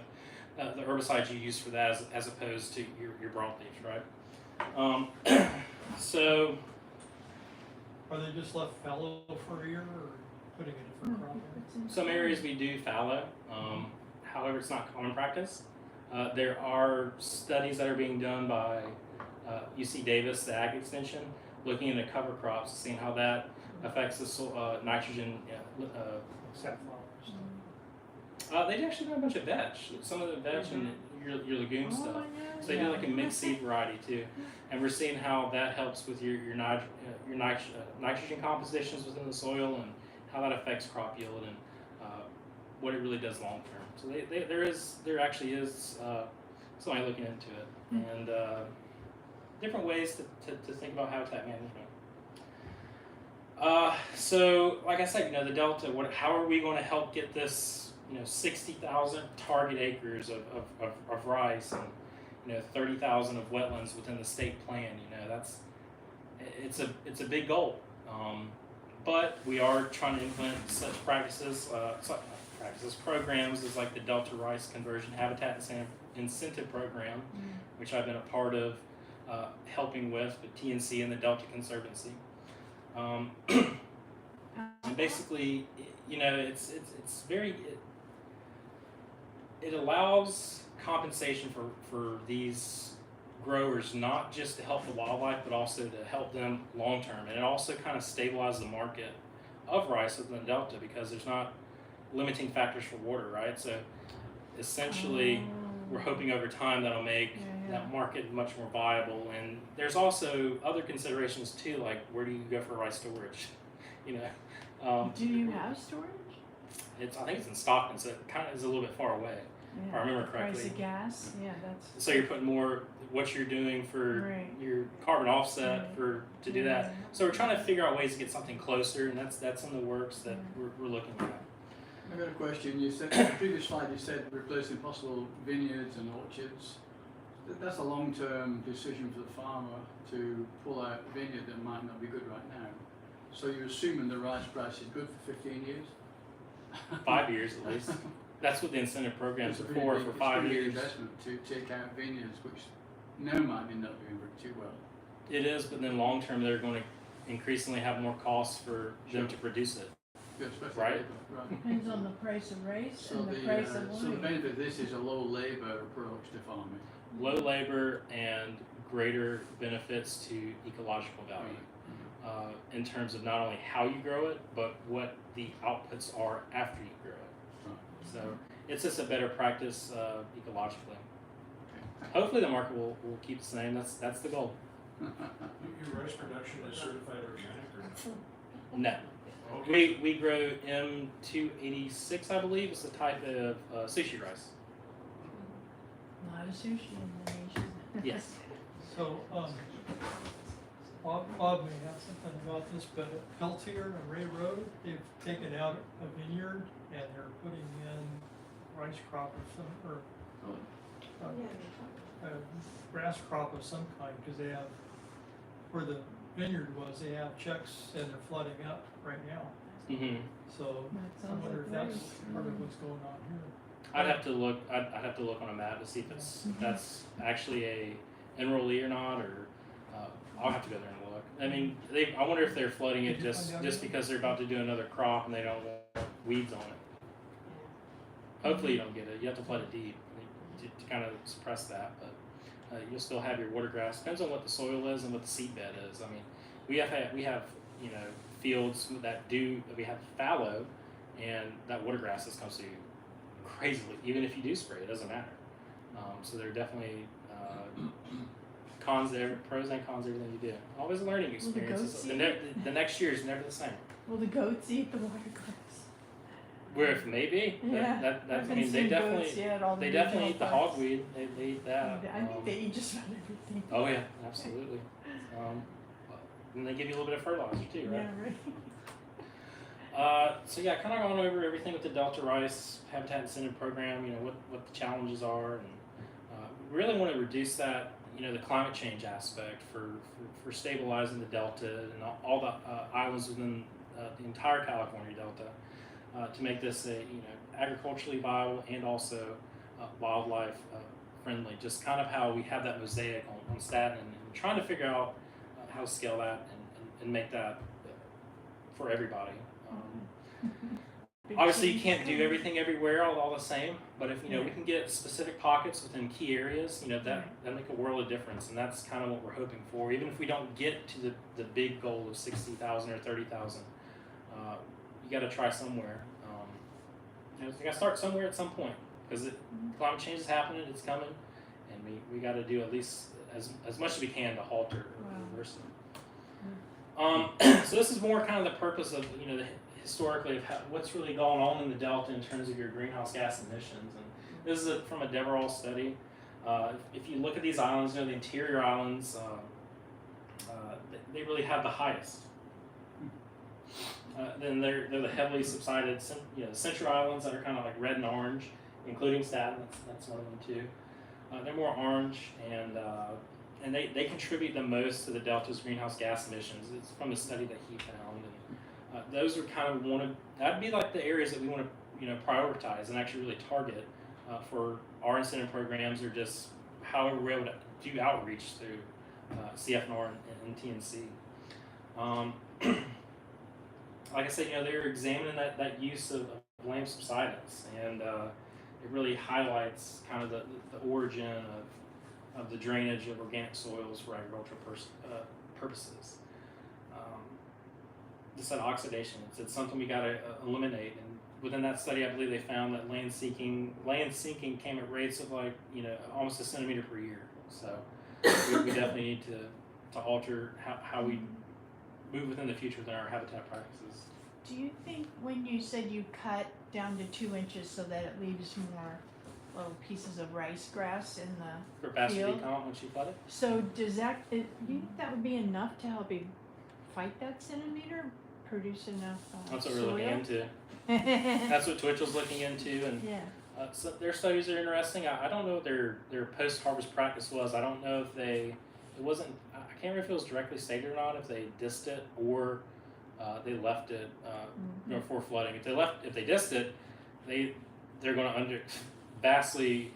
the herbicides you use for that as opposed to your broadleaves, right? So Are they just left fallow for a year or putting a different crop in? some areas we do fallow. However, it's not common practice. There are studies that are being done by UC Davis, the Ag Extension, looking into cover crops, seeing how that affects the soil, nitrogen. They actually do a bunch of veg. Some of the veg and your legume stuff. So they do like a mixed seed variety too, and we're seeing how that helps with your nitrogen compositions within the soil and how that affects crop yield and what it really does long term. So there actually is somebody looking into it and different ways to think about habitat management. So like I said, the Delta. How are we going to help get this 60,000 target acres of rice and 30,000 of wetlands within the state plan? It's a big goal, but we are trying to implement such programs as like the Delta Rice Conversion Habitat Incentive Program, which I've been a part of helping with TNC and the Delta Conservancy. And basically, it's very. It allows compensation for these growers, not just to help the wildlife, but also to help them long term. And it also kind of stabilizes the market of rice within the Delta because there's not limiting factors for water, right? So essentially, we're hoping over time that'll make that market much more viable. And there's also other considerations too, like where do you go for rice storage? Do you have storage? I think it's in Stockton, so it kind of is a little bit far away. If I remember correctly. Price of gas, that's. So you're putting more what you're doing for your carbon offset to do that. So we're trying to figure out ways to get something closer, and that's in the works that we're looking at. I've got a question. You said in the previous slide you said replacing possible vineyards and orchards. That's a long-term decision for the farmer to pull out a vineyard that might not be good right now. So you're assuming the rice price is good for 15 years? 5 years at least. That's what the incentive programs are for 5 years. Investment to take out vineyards, which now might be not doing too well. It is, but then long term they're going to increasingly have more costs for them to produce it. Right? Depends on the price of rice So and the price of oil. so the benefit of this is a low labor approach to farming. Low labor and greater benefits to ecological value. In terms of not only how you grow it, but what the outputs are after you grow it. So it's just a better practice ecologically. Hopefully the market will keep the same. That's the goal. Your rice production is certified organic or No. Okay. We grow M286, I believe. It's a type of sushi rice. A lot of sushi in the nation. Yes. So, Bob may have something about this, but at Peltier and Ray Road, they've taken out a vineyard and they're putting in rice crop or a grass crop of some kind, cause they have, where the vineyard was, they have checks and they're flooding up right now. Mm-hmm. So That I sounds wonder if like that's rice. part of what's going on here. I'd have to look. I'd have to look on a map to see if it's that's actually a enrollee or not, or I'll have to go there and look. I mean, I wonder if they're flooding it Did you just find out yet? because they're about to do another crop and they don't want weeds on it. Hopefully, you don't get it. You have to flood it deep to kind of suppress that, but you'll still have your water grass. Depends on what the soil is and what the seed bed is. I mean, we have fields that we have fallow, and that water grass just comes to you crazily. Even if you do spray, it doesn't matter. So there are definitely cons there, pros and cons, everything you do. Always a learning Will the experience. goats The next year is never the same. Will the goats eat the water grass? Where if maybe, Yeah, that I haven't mean, they seen definitely goats yet, all the they definitely regional eat the parks. hogweed. They eat that. I think they eat just about everything. Oh yeah, absolutely. And they give you a little bit of fertilizer too, right? Yeah, right. So yeah, kind of gone over everything with the Delta Rice Habitat Incentive Program. You know what the challenges are, and we really want to reduce that. You know, the climate change aspect for stabilizing the Delta and all the islands within the entire California Delta to make this a agriculturally viable and also wildlife friendly. Just kind of how we have that mosaic on Staten, and trying to figure out how to scale that and make that for everybody. Big Obviously, you cities. can't do everything everywhere all the same, but if we can get specific pockets within key areas, that make a world of difference, and that's kind of what we're hoping for. Even if we don't get to the big goal of 60,000 or 30,000, you got to try somewhere. You got to start somewhere at some point, because climate change is happening, it's coming, and we got to do at least as much as we can to halt or reverse it. So this is more kind of the purpose of historically of what's really going on in the Delta in terms of your greenhouse gas emissions, and this is from a Deverell study. If you look at these islands, the interior islands, they really have the highest. Then they're the heavily subsided, Central Islands that are kind of like red and orange, including Staten. That's one of them too. They're more orange, and they contribute the most to the Delta's greenhouse gas emissions. It's from the study that he found, and those are kind of that'd be like the areas that we want to prioritize and actually really target for our incentive programs, or just however we're able to do outreach through CFNR and TNC. Like I said, they're examining that use of land subsidence, and it really highlights kind of the origin of the drainage of organic soils for agricultural purposes. Just that oxidation, it's something we got to eliminate. And within that study, I believe they found that land sinking came at rates of almost a centimeter per year. So we definitely need to alter how we move within the future within our habitat practices. Do you think when you said you cut down to 2 inches so that it leaves more little pieces of rice grass in the For faster field? decomp when she flooded? So do you think that would be enough to help you fight that centimeter, produce enough That's what we're soil? looking into. That's what Twitchell's looking into, and Yeah. so their studies are interesting. I don't know what their post-harvest practice was. I don't know if it wasn't, I can't remember if it was directly stated or not, if they dissed it or they left it for flooding. If they dissed it, they're going to vastly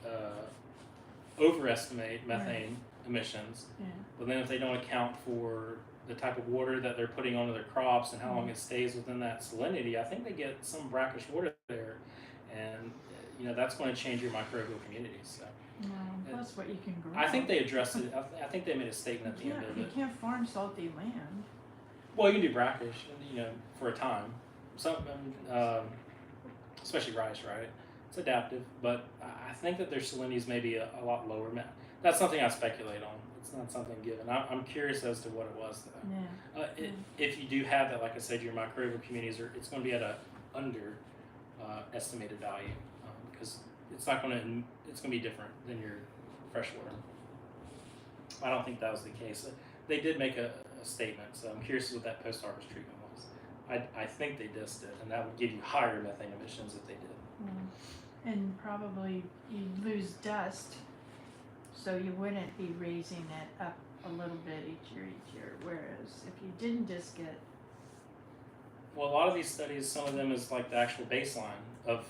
overestimate methane emissions. Yeah. But then if they don't account for the type of water that they're putting onto their crops and how long it stays within that salinity, I think they get some brackish water there, and that's going to change your microbial communities. So Plus what you can grow. I think they addressed it. I think they made a statement at the end of You it. can't farm salty land. Well, you can do brackish, for a time. Some, especially rice, right? It's adaptive, but I think that their salinities may be a lot lower. That's something I speculate on. It's not something given. I'm curious as to what it was, though. Yeah. If you do have that, like I said, your microbial communities it's going to be at a under estimated value, because it's going to be different than your freshwater. I don't think that was the case. They did make a statement, so I'm curious what that post-harvest treatment was. I think they dissed it, and that would give you higher methane emissions if they did. And probably you lose dust So you wouldn't be raising it up a little bit each year, whereas if you didn't just get, Well, a lot of these studies, some of them is like the actual baseline of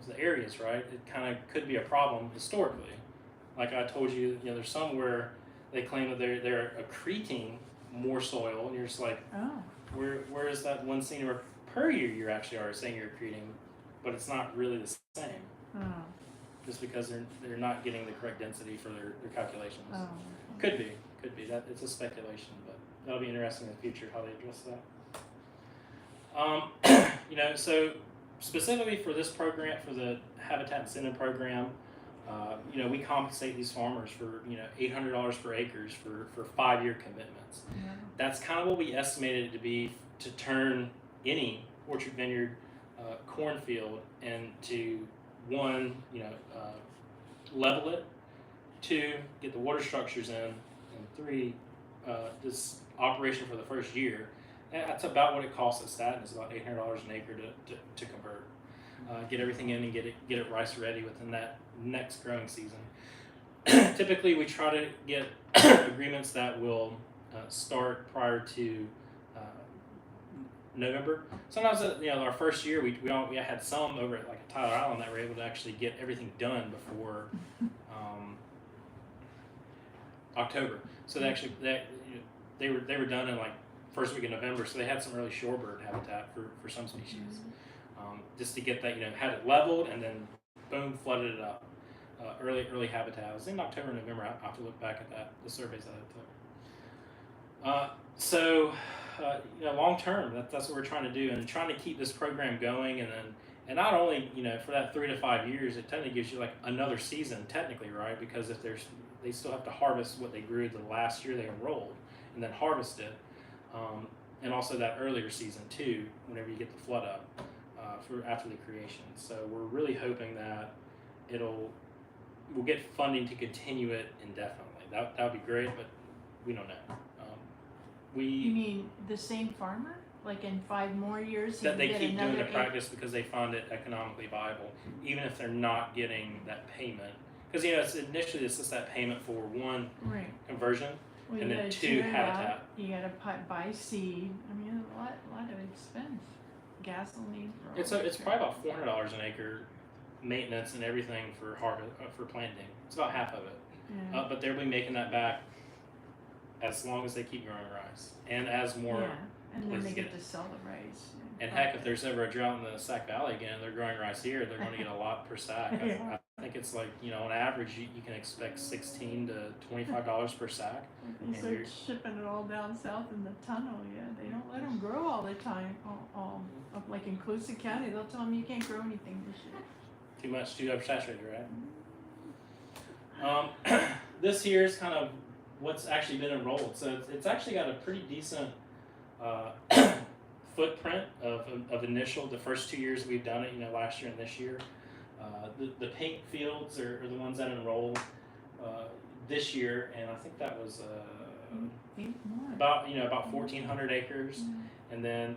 the areas, right? It kind of could be a problem historically. Like I told you, there's some where they claim that they're accreting more soil, and you're just like, oh, where is that 1 centimeter per year you actually are saying you're accreting, but it's not really the same, oh, just because they're not getting the correct density for their calculations. oh. Could be that it's a speculation, but that'll be interesting in the future how they address that. So specifically for this program, for the Habitat Incentive Program, we compensate these farmers for $800 per acres for 5-year commitments. Yeah. That's kind of what we estimated it to be to turn any orchard, vineyard, cornfield, and to one, level it, 2, get the water structures in, and 3, this operation for the first year. And that's about what it costs at Staten. It's about $800 an acre to convert. Get everything in and get it rice ready within that next growing season. Typically, we try to get agreements that will start prior to November. Sometimes, our first year, we had some over at like Tyler Island that were able to actually get everything done before October. So they were done in like first week of November. So they had some early shorebird habitat for some species, just to get that had it leveled and then boom, flooded it up. Early habitat. It was in October, November. I have to look back at that, the surveys I took. Long term, that's what we're trying to do, and trying to keep this program going, and not only for that 3 to 5 years, it technically gives you like another season, technically, right? Because if they still have to harvest what they grew the last year they enrolled, and then harvest it, and also that earlier season too, whenever you get the flood up for after the creation. So we're really hoping that we'll get funding to continue it indefinitely. That would be great, but we don't know. You mean the same farmer? Like in 5 more years, he That can they get keep doing another the practice because they find it economically viable, even if they're not getting that payment. Because it's initially it's just that payment for 1 Right. conversion, Well, and you then gotta 2 tear it habitat. out, you gotta buy seed. I mean, a lot of expense. Gasoline. For all It's that probably crap. about $400 an acre maintenance and everything for harvest for planting. It's about half of it, Yeah. but they'll be making that back as long as they keep growing rice and as more. Yeah. And then places they get get to sell the rice. And heck, if there's ever a drought in the Sac Valley again, they're growing rice here, they're going to get a lot per sack. Yeah. I think it's like, on average, you can expect $16 to $25 per sack. They and start you're- shipping it all down south in the tunnel. Yeah, they don't let them grow all the time. Up like in Colusa County, they'll tell them you can't grow anything this year. Too much, too oversaturated, right? This here is kind of what's actually been enrolled. So it's actually got a pretty decent footprint of initial, the first 2 years we've done it, last year and this year. The pink fields are the ones that enrolled this year, and I think that was More. about 1,400 acres. And then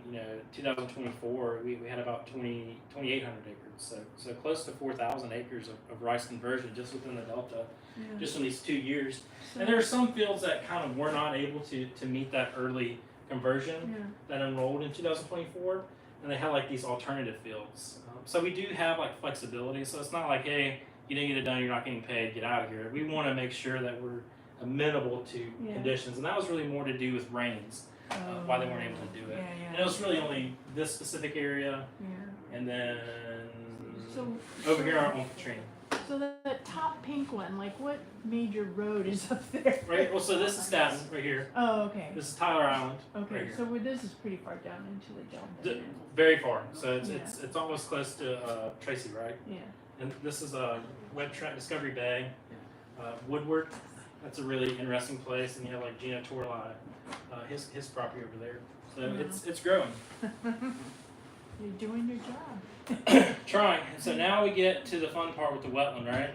2024 we had about 2,800 acres, so close to 4,000 acres of rice conversion just within the Delta, Yeah. just in these 2 years. So- And there are some fields that kind of were not able to meet that early conversion Yeah. that enrolled in 2024, and they had like these alternative fields. So we do have like flexibility. So it's not like, hey, you didn't get it done, you're not getting paid, get out of here. We want to make sure that we're amenable to Yeah. conditions, and that was really more to do with rains. Why they weren't able to do it. Yeah, And it was really only this specific area, Yeah. and then So over here on Katrina. So the top pink one, like what major road is up there? Right. Well, so this is Staten right here. Oh, okay. This is Tyler Island. Okay, right here. so this is pretty far down into the Delta. D- then. very far. So it's Yeah. it's almost close to Tracy, right? Yeah. And this is Web Track Discovery Bay, Woodward. That's a really interesting place, and you have like Gino Torlai, his property over there. So Yeah. it's growing. You're doing your job. Trying. And so now we get to the fun part with the wetland, right?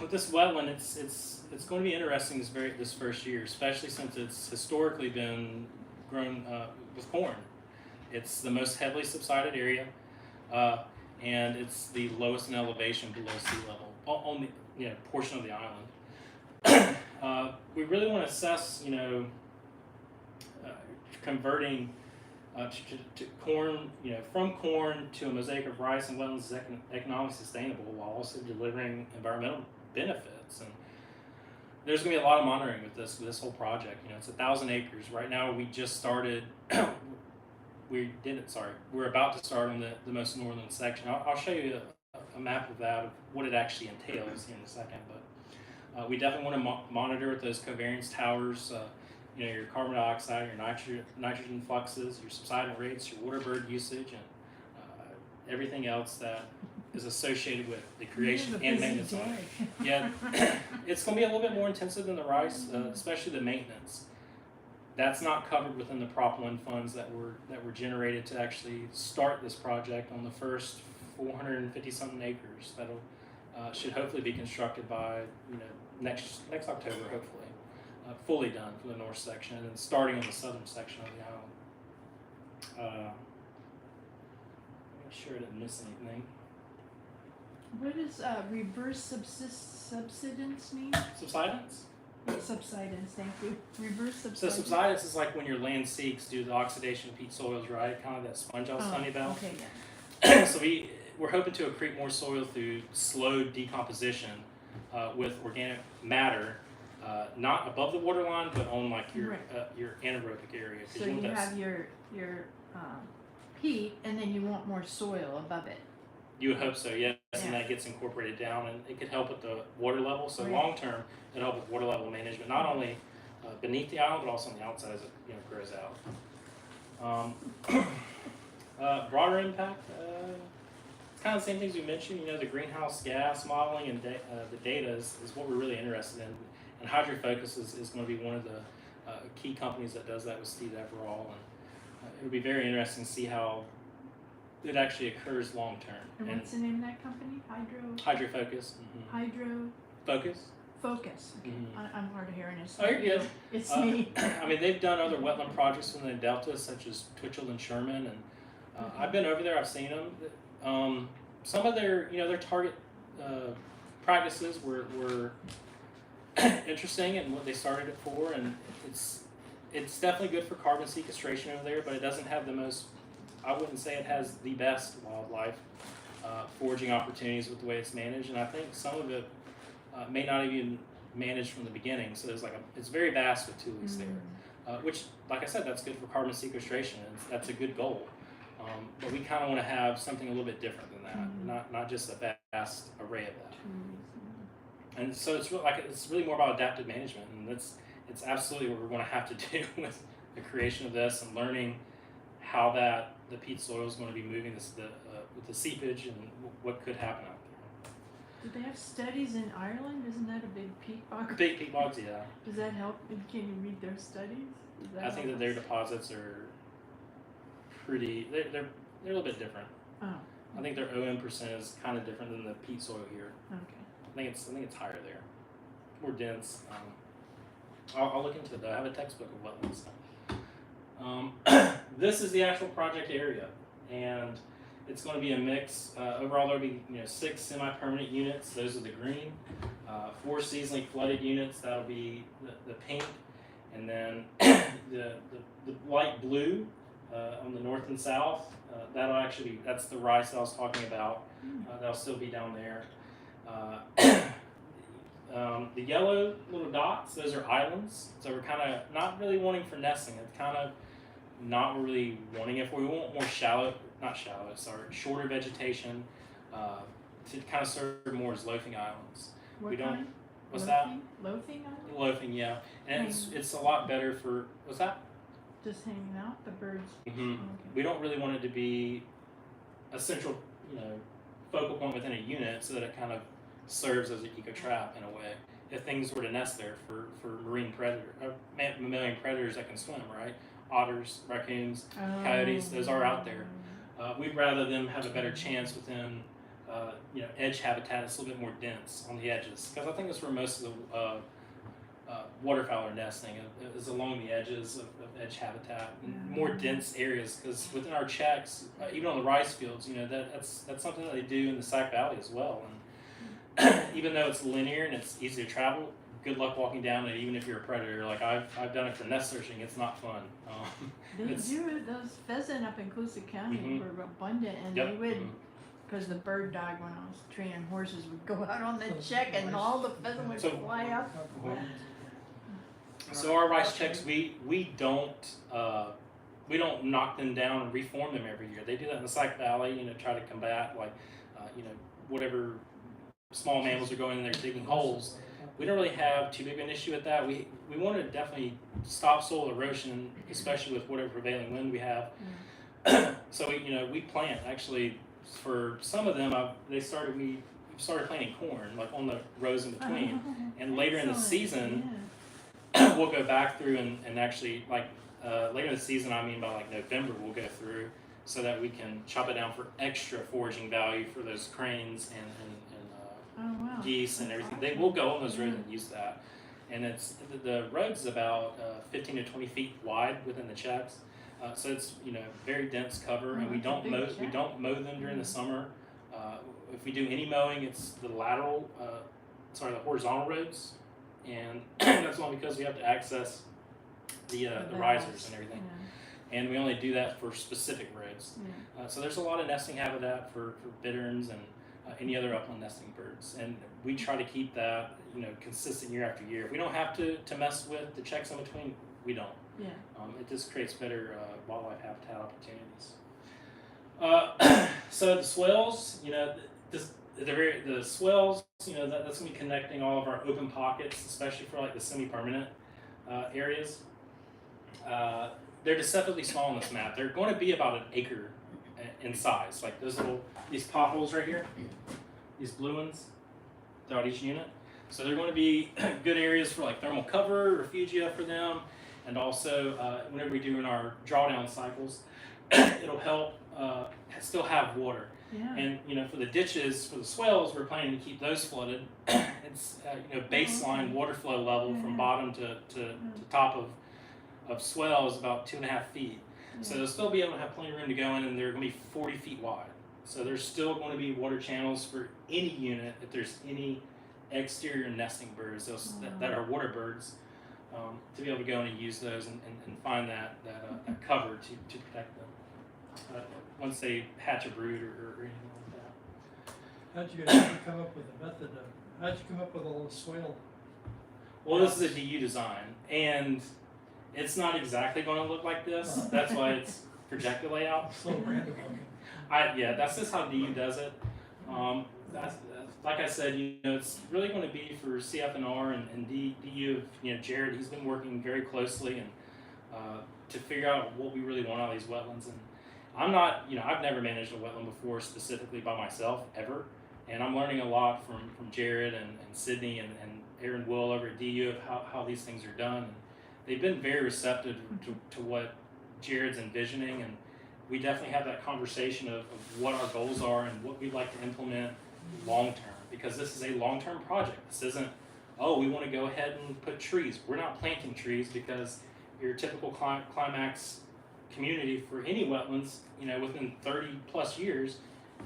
With this wetland, it's going to be interesting this first year, especially since it's historically been grown with corn. It's the most heavily subsided area. and it's the lowest in elevation below sea level on the portion of the island. We really want to assess converting to corn, from corn to a mosaic of rice and wetlands is economically sustainable while also delivering environmental benefits. And there's going to be a lot of monitoring with this whole project. It's 1,000 acres. Right now, we just started. We're about to start on the most northern section. I'll show you a map of that, of what it actually entails in a second. But we definitely want to monitor those covariance towers. Your carbon dioxide, your nitrogen fluxes, your subsidence rates, your water bird usage, and everything else that is associated with the creation and maintenance on it. Yeah, it's going to be a little bit more intensive than the rice, especially the maintenance. That's not covered within the Prop 1 funds that were generated to actually start this project on the first 450 something acres that'll should hopefully be constructed by next October, hopefully. Fully done for the north section, and then starting on the southern section of the island. Make sure I didn't miss anything. What does reverse subsidence mean? Subsidence? Subsidence, thank you. Reverse subsidence. So subsidence is like when your land seeks due to the oxidation of peat soils, right? Kind of that sponge I was telling you about. Okay, yeah. So we're hoping to accrete more soil through slow decomposition with organic matter. Not above the water line, but on like your anaerobic area. So you have your peat, and then you want more soil above it. You would hope so, yes, Yeah. and that gets incorporated down, and it could help with the water level. So Right. long term, it'll help with water level management, not only beneath the island, but also on the outside as it grows out. Broader impact. It's kind of the same things we mentioned. The greenhouse gas modeling and the data is what we're really interested in. And Hydrofocus is going to be one of the key companies that does that with Steve Everall, and it'll be very interesting to see how it actually occurs long term. And what's the name of that company? Hydrofocus. Mm-hmm. Hydro Focus. Focus. Okay. Mhm. I'm hard of hearing. It's Oh, you're good. It's me. I mean, they've done other wetland projects in the Delta, such as Twitchell and Sherman, and I've been over there. I've seen them. Some of their target practices were interesting and what they started it for, and it's definitely good for carbon sequestration over there, but it doesn't have the most. I wouldn't say it has the best wildlife foraging opportunities with the way it's managed, and I think some of it may not even managed from the beginning. So it's very vast with tulies there, which, like I said, that's good for carbon sequestration. That's a good goal, but we kind of want to have something a little bit different than that, not just a vast array of that. And so it's really more about adaptive management, and it's absolutely what we're going to have to do with the creation of this and learning how the peat soil is going to be moving with the seepage and what could happen out there. Do they have studies in Ireland? Isn't that a big peat bog? Big peat bogs, yeah. Does that help? Can you read their studies? I think that their deposits are they're a little bit different. Oh. I think their OM percent is kind of different than the peat soil here. Okay. I think it's higher there, more dense. I'll look into it though. I have a textbook of wetlands. This is the actual project area, and it's going to be a mix. Overall, there'll be 6 semi-permanent units. Those are the green. 4 seasonally flooded units. That'll be the pink, and then the light blue on the north and south. That's the rice that I was talking about. That'll still be down there. The yellow little dots, those are islands. So we're kind of not really wanting for nesting. It's kind of not really wanting it. We want more shorter vegetation to kind of serve more as loafing islands. What kind? What's Loafing? Loafing island? that? Loafing, yeah. And it's a lot better for, what's that? Just hanging out, the birds. Mm-hmm. Okay. We don't really want it to be a central, focal point within a unit, so that it kind of serves as an eco trap in a way. If things were to nest there for mammalian predators that can swim, right? Otters, raccoons, coyotes, those are out there. We'd rather them have a better chance within, edge habitat that's a little bit more dense on the edges, because I think that's where most of waterfowl are nesting is along the edges of edge habitat, and more dense areas. Because within our checks, even on the rice fields, that's something that they do in the Sac Valley as well. And even though it's linear and it's easy to travel, good luck walking down it. Even if you're a predator, like I've done it for nest searching, it's not fun. Those pheasant up in Coosa County Mhm. were abundant, and Yep. they would, because the bird dog when I was training horses would go out on the check, and all the pheasant would So- fly up. So our rice checks, we don't knock them down and reform them every year. They do that in the Sac Valley, try to combat whatever small mammals are going in there digging holes. We don't really have too big of an issue with that. We want to definitely stop soil erosion, especially with whatever prevailing wind we have. So we plant actually for some of them. We started planting corn like on the rows in between, and later in the Excellent, season. yeah. We'll go back through and actually later in the season, I mean by like November, we'll go through so that we can chop it down for extra foraging value for those cranes and Oh, wow. geese and everything. They will go on those roads and use that. And it's the road's about 15 to 20 feet wide within the checks, so it's very dense cover, and we that's a don't big mow check. them during the summer. If we do any mowing, it's the the horizontal roads, and that's only because we have to access the risers and everything. And we only do that for specific roads. So there's a lot of nesting habitat for bitterns and any other upland nesting birds, and we try to keep that consistent year after year. If we don't have to mess with the checks in between, we don't. Yeah. It just creates better wildlife habitat opportunities. So the swells, the swells, that's gonna be connecting all of our open pockets, especially for like the semi-permanent areas. They're deceptively small on this map. They're going to be about an acre in size, like these potholes right here, these blue ones throughout each unit. So they're going to be good areas for like thermal cover, refugia for them, and also whenever we do in our drawdown cycles, it'll help still have water. Yeah. And for the ditches, for the swells, we're planning to keep those flooded. It's baseline water flow level from bottom to top of swells about 2.5 feet. So they'll still be able to have plenty of room to go in, and they're going to be 40 feet wide. So there's still going to be water channels for any unit if there's any exterior nesting birds that are water birds, to be able to go in and use those and find that cover to protect them once they hatch a brood or anything like that. How'd you guys come up with a method how'd you come up with all the swale? Well, this is a DU design, and it's not exactly going to look like this. That's why it's projected layout. So random looking. That's just how DU does it. That's like I said, it's really going to be for CFNR and DU. Jared, he's been working very closely and to figure out what we really want out of these wetlands. And I'm not, I've never managed a wetland before specifically by myself ever, and I'm learning a lot from Jared and Sydney and Aaron Will over at DU of how these things are done. And they've been very receptive to what Jared's envisioning, and we definitely have that conversation of what our goals are and what we'd like to implement long term, because this is a long term project. This isn't, we want to go ahead and put trees. We're not planting trees, because your typical climax community for any wetlands, within 30 plus years,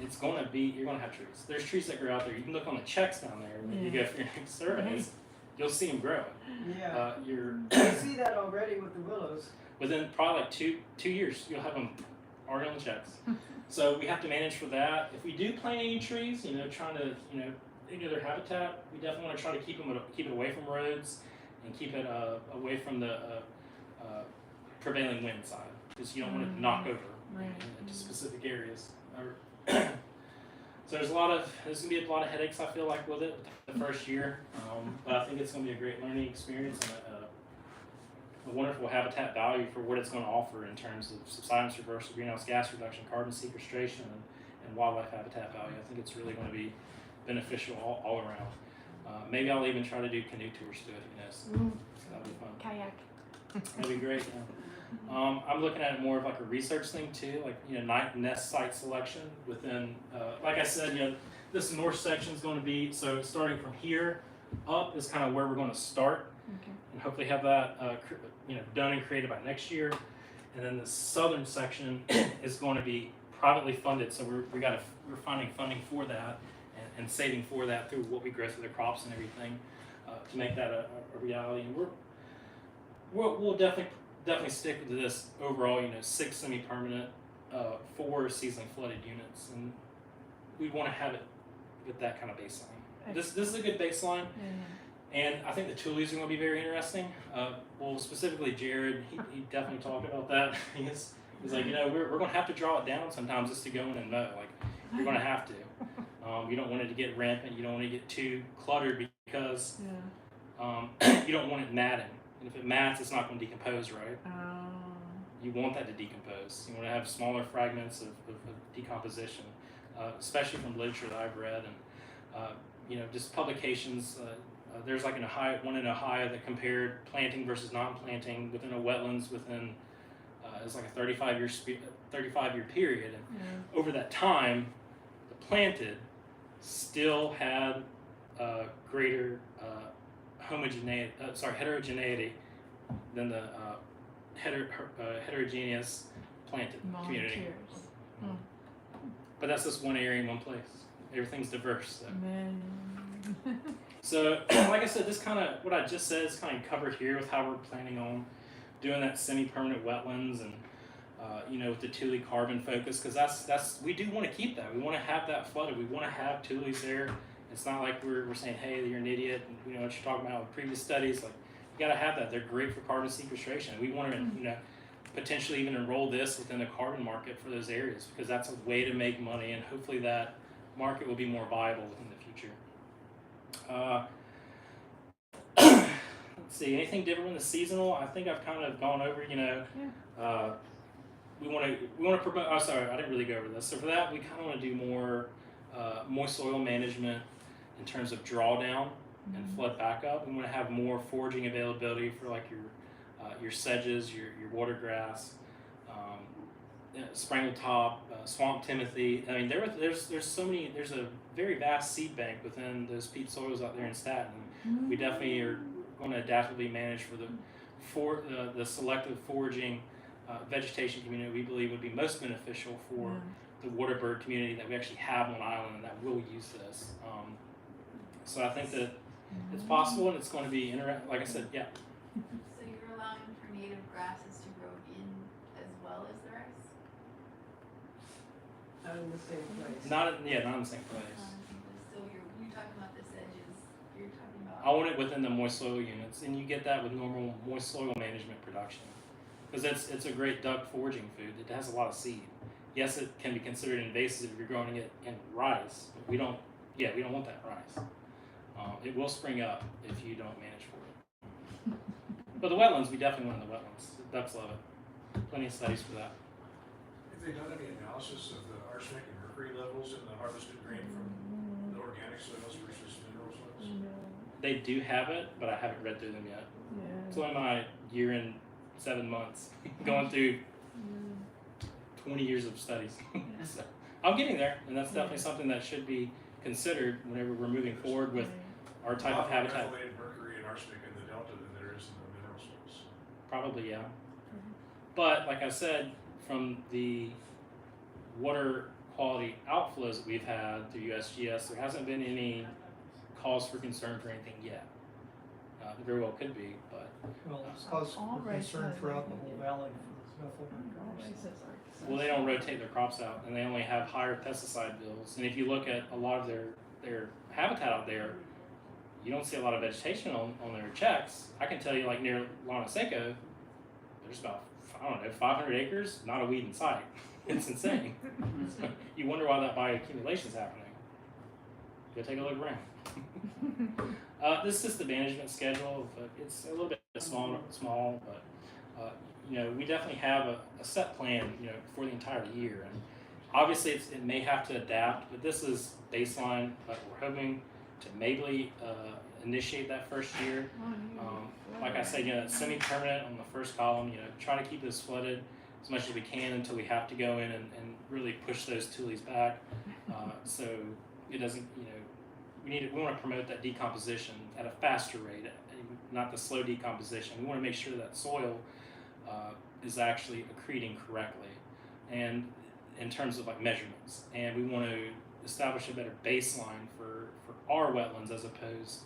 you're going to have trees. There's trees that grow out there. You can look on the checks down there when you go for your next surveys. You'll see them grow. Yeah. You're You see that already with the willows. within probably like two years, you'll have them already on the checks. So we have to manage for that. If we do plant any trees, trying to, into their habitat, we definitely want to try to keep it away from roads and keep it away from the prevailing wind side, because you don't want it to knock over into specific areas. So there's gonna be a lot of headaches, I feel like, with it the first year, but I think it's gonna be a great learning experience and a wonderful habitat value for what it's going to offer in terms of subsidence reversal, greenhouse gas reduction, carbon sequestration, and wildlife habitat value. I think it's really going to be beneficial all around. Maybe I'll even try to do canoe tours to it, who knows. So that'll be fun. Kayak. That'll be great. Yeah. I'm looking at it more of like a research thing too, like night nest site selection within. Like I said, this north section is going to be, so starting from here up is kind of where we're going to start. Okay. and hopefully have that done and created by next year. And then the southern section is going to be privately funded, so we're finding funding for that and saving for that through what we grow through the crops and everything to make that a reality. And we'll definitely stick with this overall, 6 semi-permanent, 4 seasonally flooded units, and we want to have it with that kind of baseline. This is a good baseline. And I think the tulies are going to be very interesting. Well, specifically Jared, he definitely talked about that. He's like, we're going to have to draw it down sometimes just to go in and mow. Like, you're going to have to. You don't want it to get rampant. You don't want to get too cluttered because you don't want it matting. And if it mats, it's not going to decompose, right? You want that to decompose. You want to have smaller fragments of decomposition, especially from literature that I've read and just publications. There's like one in Ohio that compared planting versus non-planting within a wetlands within it's like a 35-year period, and over that time, the planted still had greater heterogeneity than the heterogeneous planted community. But that's just one area in one place. Everything's diverse. So, like I said, this kind of, what I just said is kind of covered here with how we're planning on doing that semi-permanent wetlands and, with the tule carbon focus, because that's we do want to keep that. We want to have that flooded. We want to have tules there. It's not like we're saying, hey, you're an idiot, and you know what you're talking about with previous studies. Like, you got to have that. They're great for carbon sequestration. We want to, potentially even enroll this within the carbon market for those areas, because that's a way to make money, and hopefully that market will be more viable in the future. Let's see, anything different in the seasonal? I think I've kind of gone over, we want to promote, oh sorry, I didn't really go over this. So for that, we kind of want to do more moist soil management in terms of drawdown and flood backup. We want to have more foraging availability for like your sedges, your water grass, springletop, swamp timothy. I mean, there's so many. There's a very vast seed bank within those peat soils out there in Staten. We definitely are going to adaptively manage for the selective foraging vegetation community we believe would be most beneficial for the water bird community that we actually have on island and that will use this. So I think that it's possible and it's going to be like I said, yeah. So you're allowing for native grasses to grow in as well as the rice? Not in the same place. Not in the same place. So you're talking about the sedges, you're talking about... I want it within the moist soil units, and you get that with normal moist soil management production. Because it's a great duck foraging food. It has a lot of seed. Yes, it can be considered invasive if you're growing it in rice, but we don't want that rice. It will spring up if you don't manage for it. But the wetlands, we definitely want in the wetlands. The ducks love it. Plenty of studies for that. Have they done any analysis of the arsenic and mercury levels in the harvested grain from the organic soils versus mineral soils? They do have it, but I haven't read through them yet. It's only my year and 7 months going through 20 years of studies. So I'm getting there, and that's definitely something that should be considered whenever we're moving forward with our type of habitat. More mercury and arsenic in the delta than there is in the mineral soils. Probably, yeah. But like I said, from the water quality outflows that we've had through USGS, there hasn't been any cause for concern for anything yet. There very well could be, but Well, it's cause for concern throughout the whole valley for the Snuffle. well, they don't rotate their crops out, and they only have higher pesticide bills. And if you look at a lot of their habitat out there, you don't see a lot of vegetation on their checks. I can tell you, like near Lana Seco, there's about 500 acres, not a weed in sight. It's insane. So you wonder why that bioaccumulation is happening. Go take a look around. This is the management schedule. It's a little bit small, but we definitely have a set plan, for the entire year. And obviously, it may have to adapt, but this is baseline. But we're hoping to maybe initiate that first year. Like I said, it's semi-permanent on the first column. Try to keep this flooded as much as we can until we have to go in and really push those tules back. So it doesn't, we want to promote that decomposition at a faster rate. not the slow decomposition. We want to make sure that soil is actually accreting correctly, and in terms of like measurements. And we want to establish a better baseline for our wetlands as opposed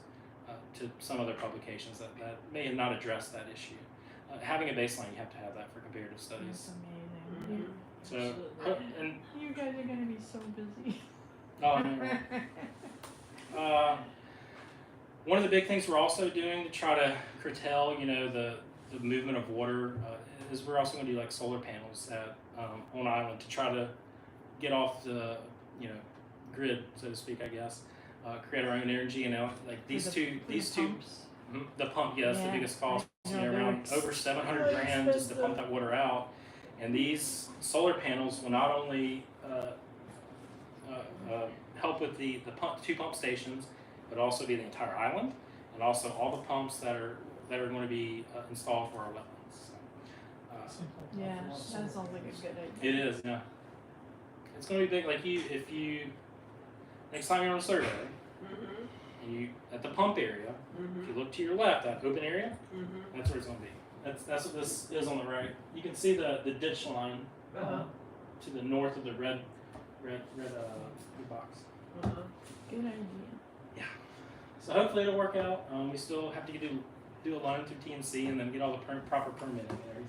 to some other publications that may have not addressed that issue. Having a baseline, you have to have that for comparative That's studies. amazing. So, and You guys are gonna be so busy. oh, no. One of the big things we're also doing to try to curtail, the movement of water is we're also going to do like solar panels on island to try to get off the, grid, so to speak, I guess. Create our own energy, like these two, Pumps. the pump, yes, the Yeah, biggest cost, I know, around they're over 700 really grand just to expensive. pump that water out. And these solar panels will not only help with the two pump stations, but also be the entire island, and also all the pumps that are going to be installed for our wetlands. So, Yeah, that sounds like a good idea. it is, yeah. It's going to be big. Like if you next time you're on a survey and you at the pump area, if you look to your left, that open area, that's where it's going to be. That's what this is on the right. You can see the ditch line to the north of the red box. Good idea. So hopefully it'll work out. We still have to do a loan through TNC and then get all the proper permitting and everything.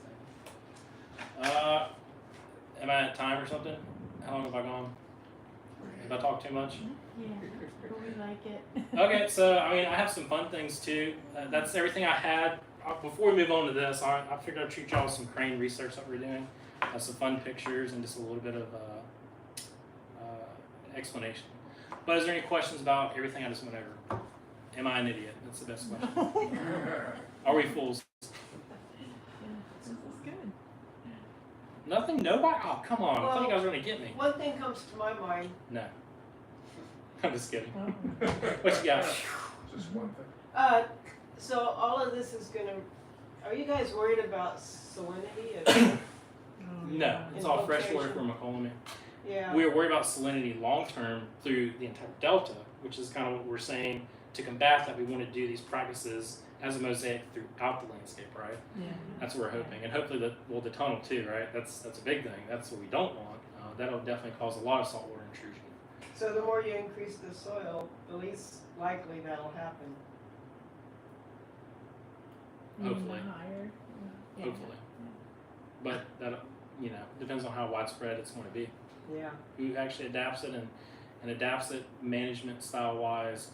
Am I at time or something? How long have I gone? Have I talked too much? Yeah, but we like it. Okay, so I have some fun things too. That's everything I had. Before we move on to this, I figured I'd treat y'all with some crane research that we're doing. Some fun pictures and just a little bit of explanation. But is there any questions about everything I just went over? Am I an idiot? That's the best question. Are we fools? This is good. Nothing? Nobody? Oh, come on. I thought you Well- guys were going to get me. One thing comes to my mind. No. I'm just kidding. Oh. What you got? Just one thing. So all of this is gonna, are you guys worried about salinity? No. It's all fresh water Infiltration. from Macomb. Yeah. We are worried about salinity long term through the entire delta, which is kind of what we're saying to combat that. We want to do these practices as a mosaic throughout the landscape, right? Yeah. That's what we're hoping, and hopefully the tunnel too, right? That's a big thing. That's what we don't want. That'll definitely cause a lot of saltwater intrusion. So the more you increase the soil, the least likely that'll happen. Hopefully. Higher. Yeah. Hopefully, but that depends on how widespread it's going to be. Yeah. Who actually adapts it and adapts it management style wise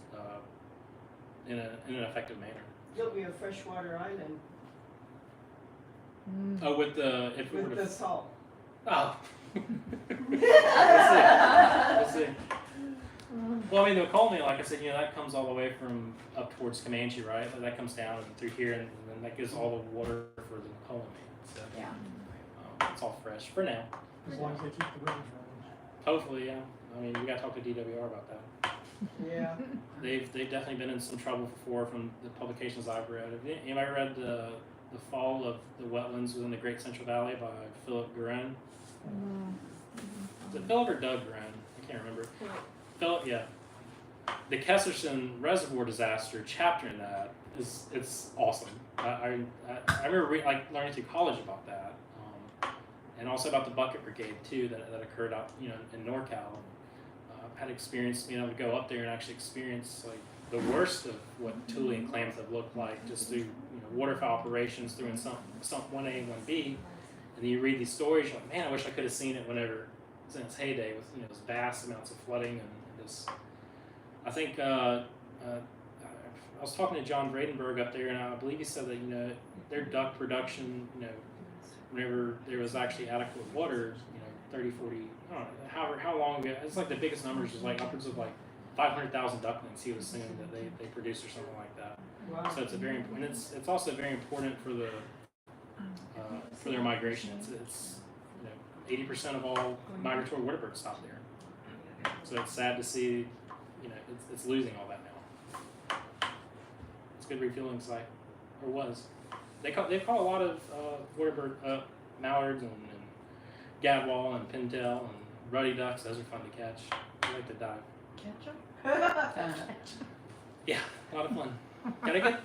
in an effective manner. You'll be a freshwater island Oh, with the if we were with to the salt. oh. We'll see. Well, the Macomb, like I said, that comes all the way from up towards Comanche, right? That comes down and through here, and then that gives all the water for the Macomb. So Yeah. it's all fresh for now. As long as they keep the rivers running. Hopefully, yeah. We got to talk to DWR about that. Yeah. They've definitely been in some trouble before from the publications I've read. Have anybody read the Fall of the Wetlands Within the Great Central Valley by Philip Guerin? Is it Philip or Doug Guerin? I can't remember. Philip, yeah. The Kesselson Reservoir disaster chapter in that it's awesome. I remember learning through college about that, and also about the Bucket Brigade too that occurred out in NorCal. Had experience being able to go up there and actually experience like the worst of what Thule and Klamath looked like just through waterfowl operations through in sump 1A and 1B, and then you read these stories, you're like, man, I wish I could have seen it whenever it was in its heyday with those vast amounts of flooding and this. I think I was talking to John Bradenberg up there, and I believe he said that their duck production, whenever there was actually adequate water, 30, 40, I don't know, how long ago, it's like the biggest numbers was like upwards of like 500,000 ducklings he was saying that they produce or something like that. Wow. So it's a very important, it's also very important for the for their migration. It's 80% of all migratory water birds stop there. So it's sad to see, it's losing all that now. It's a good refueling site, or was. They caught a lot of water bird mallards and gadwall and pintail and ruddy ducks. Those are fun to catch. I like to dive. Ketchup? Yeah, a lot of fun.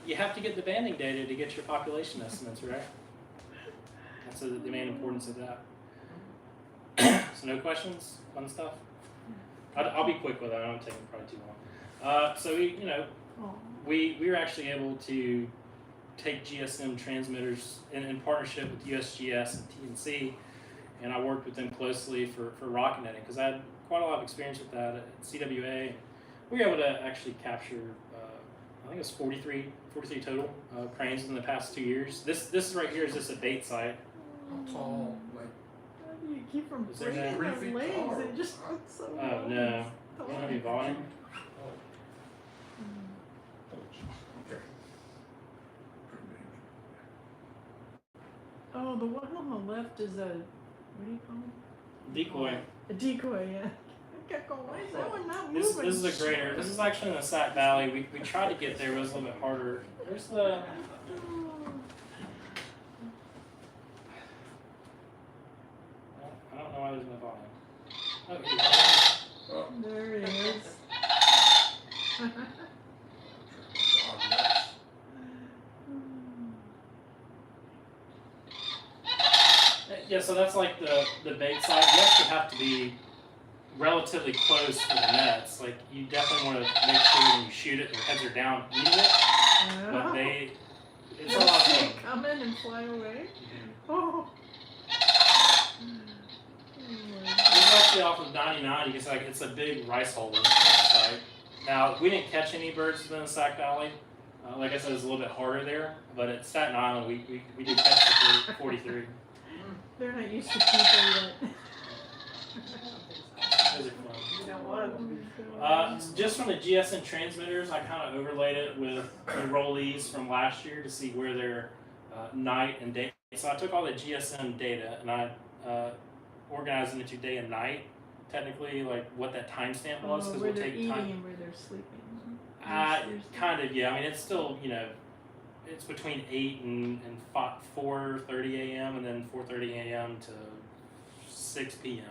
You have to get the banding data to get your population estimates, right? That's the main importance of that. So no questions on stuff? I'll be quick with it. I don't take probably too long. So we were actually able to take GSM transmitters in partnership with USGS and TNC, and I worked with them closely for rocket netting because I had quite a lot of experience with that at CWA. We were able to actually capture, I think it was 43 total cranes in the past 2 years. This right here is just a bait site. How tall, like, How do you keep from Is there breaking three those feet legs? tall? It just looks so Oh long. no, you don't have any volume? okay. Pretty big. Oh, the one on the left is a, what do you call it? Decoy. A decoy, yeah. I kept going, why is that one not This moving? is a grader. This is actually in the Sac Valley. We tried to get there, but it was a little bit harder. There's the. I don't know why there's no volume. Oh, here you go. Oh, There it is. Yeah, so that's like the bait site. You actually have to be relatively close to the nets. Like you definitely want to make sure when you shoot it, their heads are down eating it. But it's a lot of See fun. it come in and fly away. Mhm. Oh. This is actually off of 99. You can see like it's a big rice holder site. Now we didn't catch any birds within the Sac Valley. Like I said, it's a little bit harder there. But at Staten Island, we did catch the 43. They're not used to people yet. Those are fun. You don't want them. Just from the GSM transmitters, I kind of overlaid it with enrollees from last year to see where their night and day. So I took all the GSM data and I organized it into day and night. Technically, like what that timestamp was, because where we'll they're take eating time. and where they're sleeping. Kind of, yeah. I mean, it's still, it's between 8 and 4:30 a.m. and then 4:30 a.m. to 6 p.m.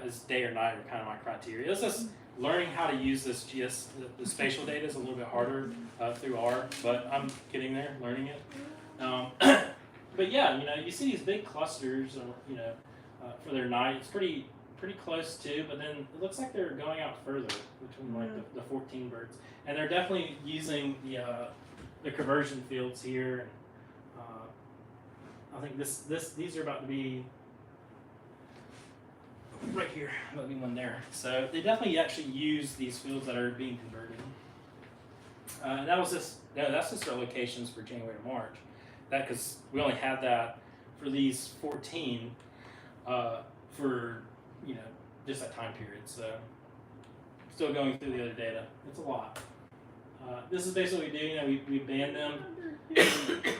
Is day or night are kind of my criteria. It's just learning how to use this the spatial data is a little bit harder through R, but I'm getting there, learning it. But yeah, you see these big clusters, for their night. It's pretty close too, but then it looks like they're going out further between like the 14 birds, and they're definitely using the conversion fields here. I think these are about to be right here, about to be one there. So they definitely actually use these fields that are being converted. And that's just our locations for January to March. That because we only had that for these 14 for just that time period. So still going through the other data. It's a lot. This is basically what we do. We band them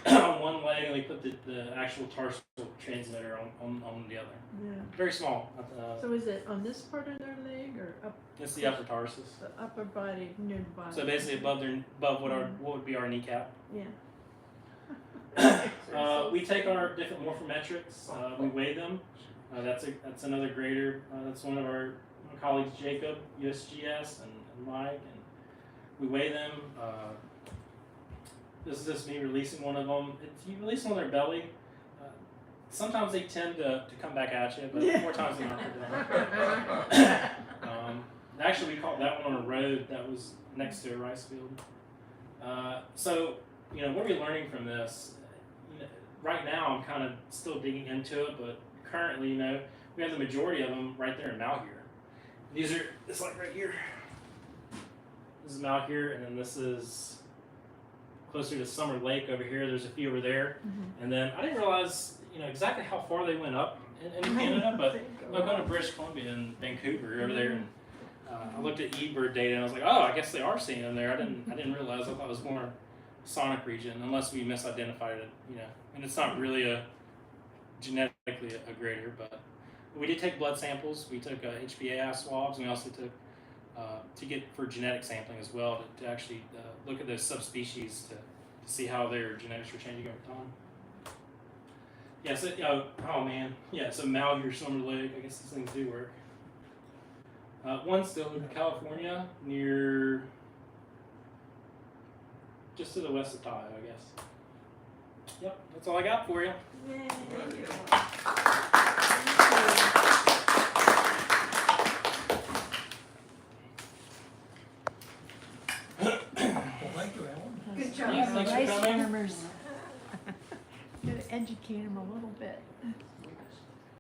on one leg and we put the actual tarsal transmitter on the other. Yeah. Very small. So is it on this part of their leg or up It's the upper tarsus. the upper body, near the body? So basically above what would be our kneecap. Yeah. We take our different morphometrics. We weigh them. That's another grader. That's one of our colleagues, Jacob, USGS, and Mike, and we weigh them. This is just me releasing one of them. You release them on their belly. Sometimes they tend to come back at you, but more times than not. Actually, we caught that one on a road that was next to a rice field. So, what are we learning from this? Right now, I'm kind of still digging into it, but currently, we have the majority of them right there in Malheur. It's like right here. This is Malheur, and then this is closer to Summer Lake over here. There's a few over there. Mhm. And then I didn't realize, exactly how far they went up in Canada, but I'm going to British Columbia and Vancouver over there, and I looked at eBird data, and I was like, oh, I guess they are seeing them there. I didn't realize. I thought it was more sonic region, unless we misidentified it, and it's not really a genetically a grader, but we did take blood samples. We took HbA swabs, and we also took to get for genetic sampling as well to actually look at those subspecies to see how their genetics were changing over time. Yeah, so oh man, yeah. So Malheur, Summer Lake. I guess these things do work. One's still in California near just to the west of Tahoe, I guess. Yep, that's all I got for you. Thank you. Well, thank you, Alan. Good job. Yeah, thanks for Rice coming. farmers. Gotta educate them a little bit.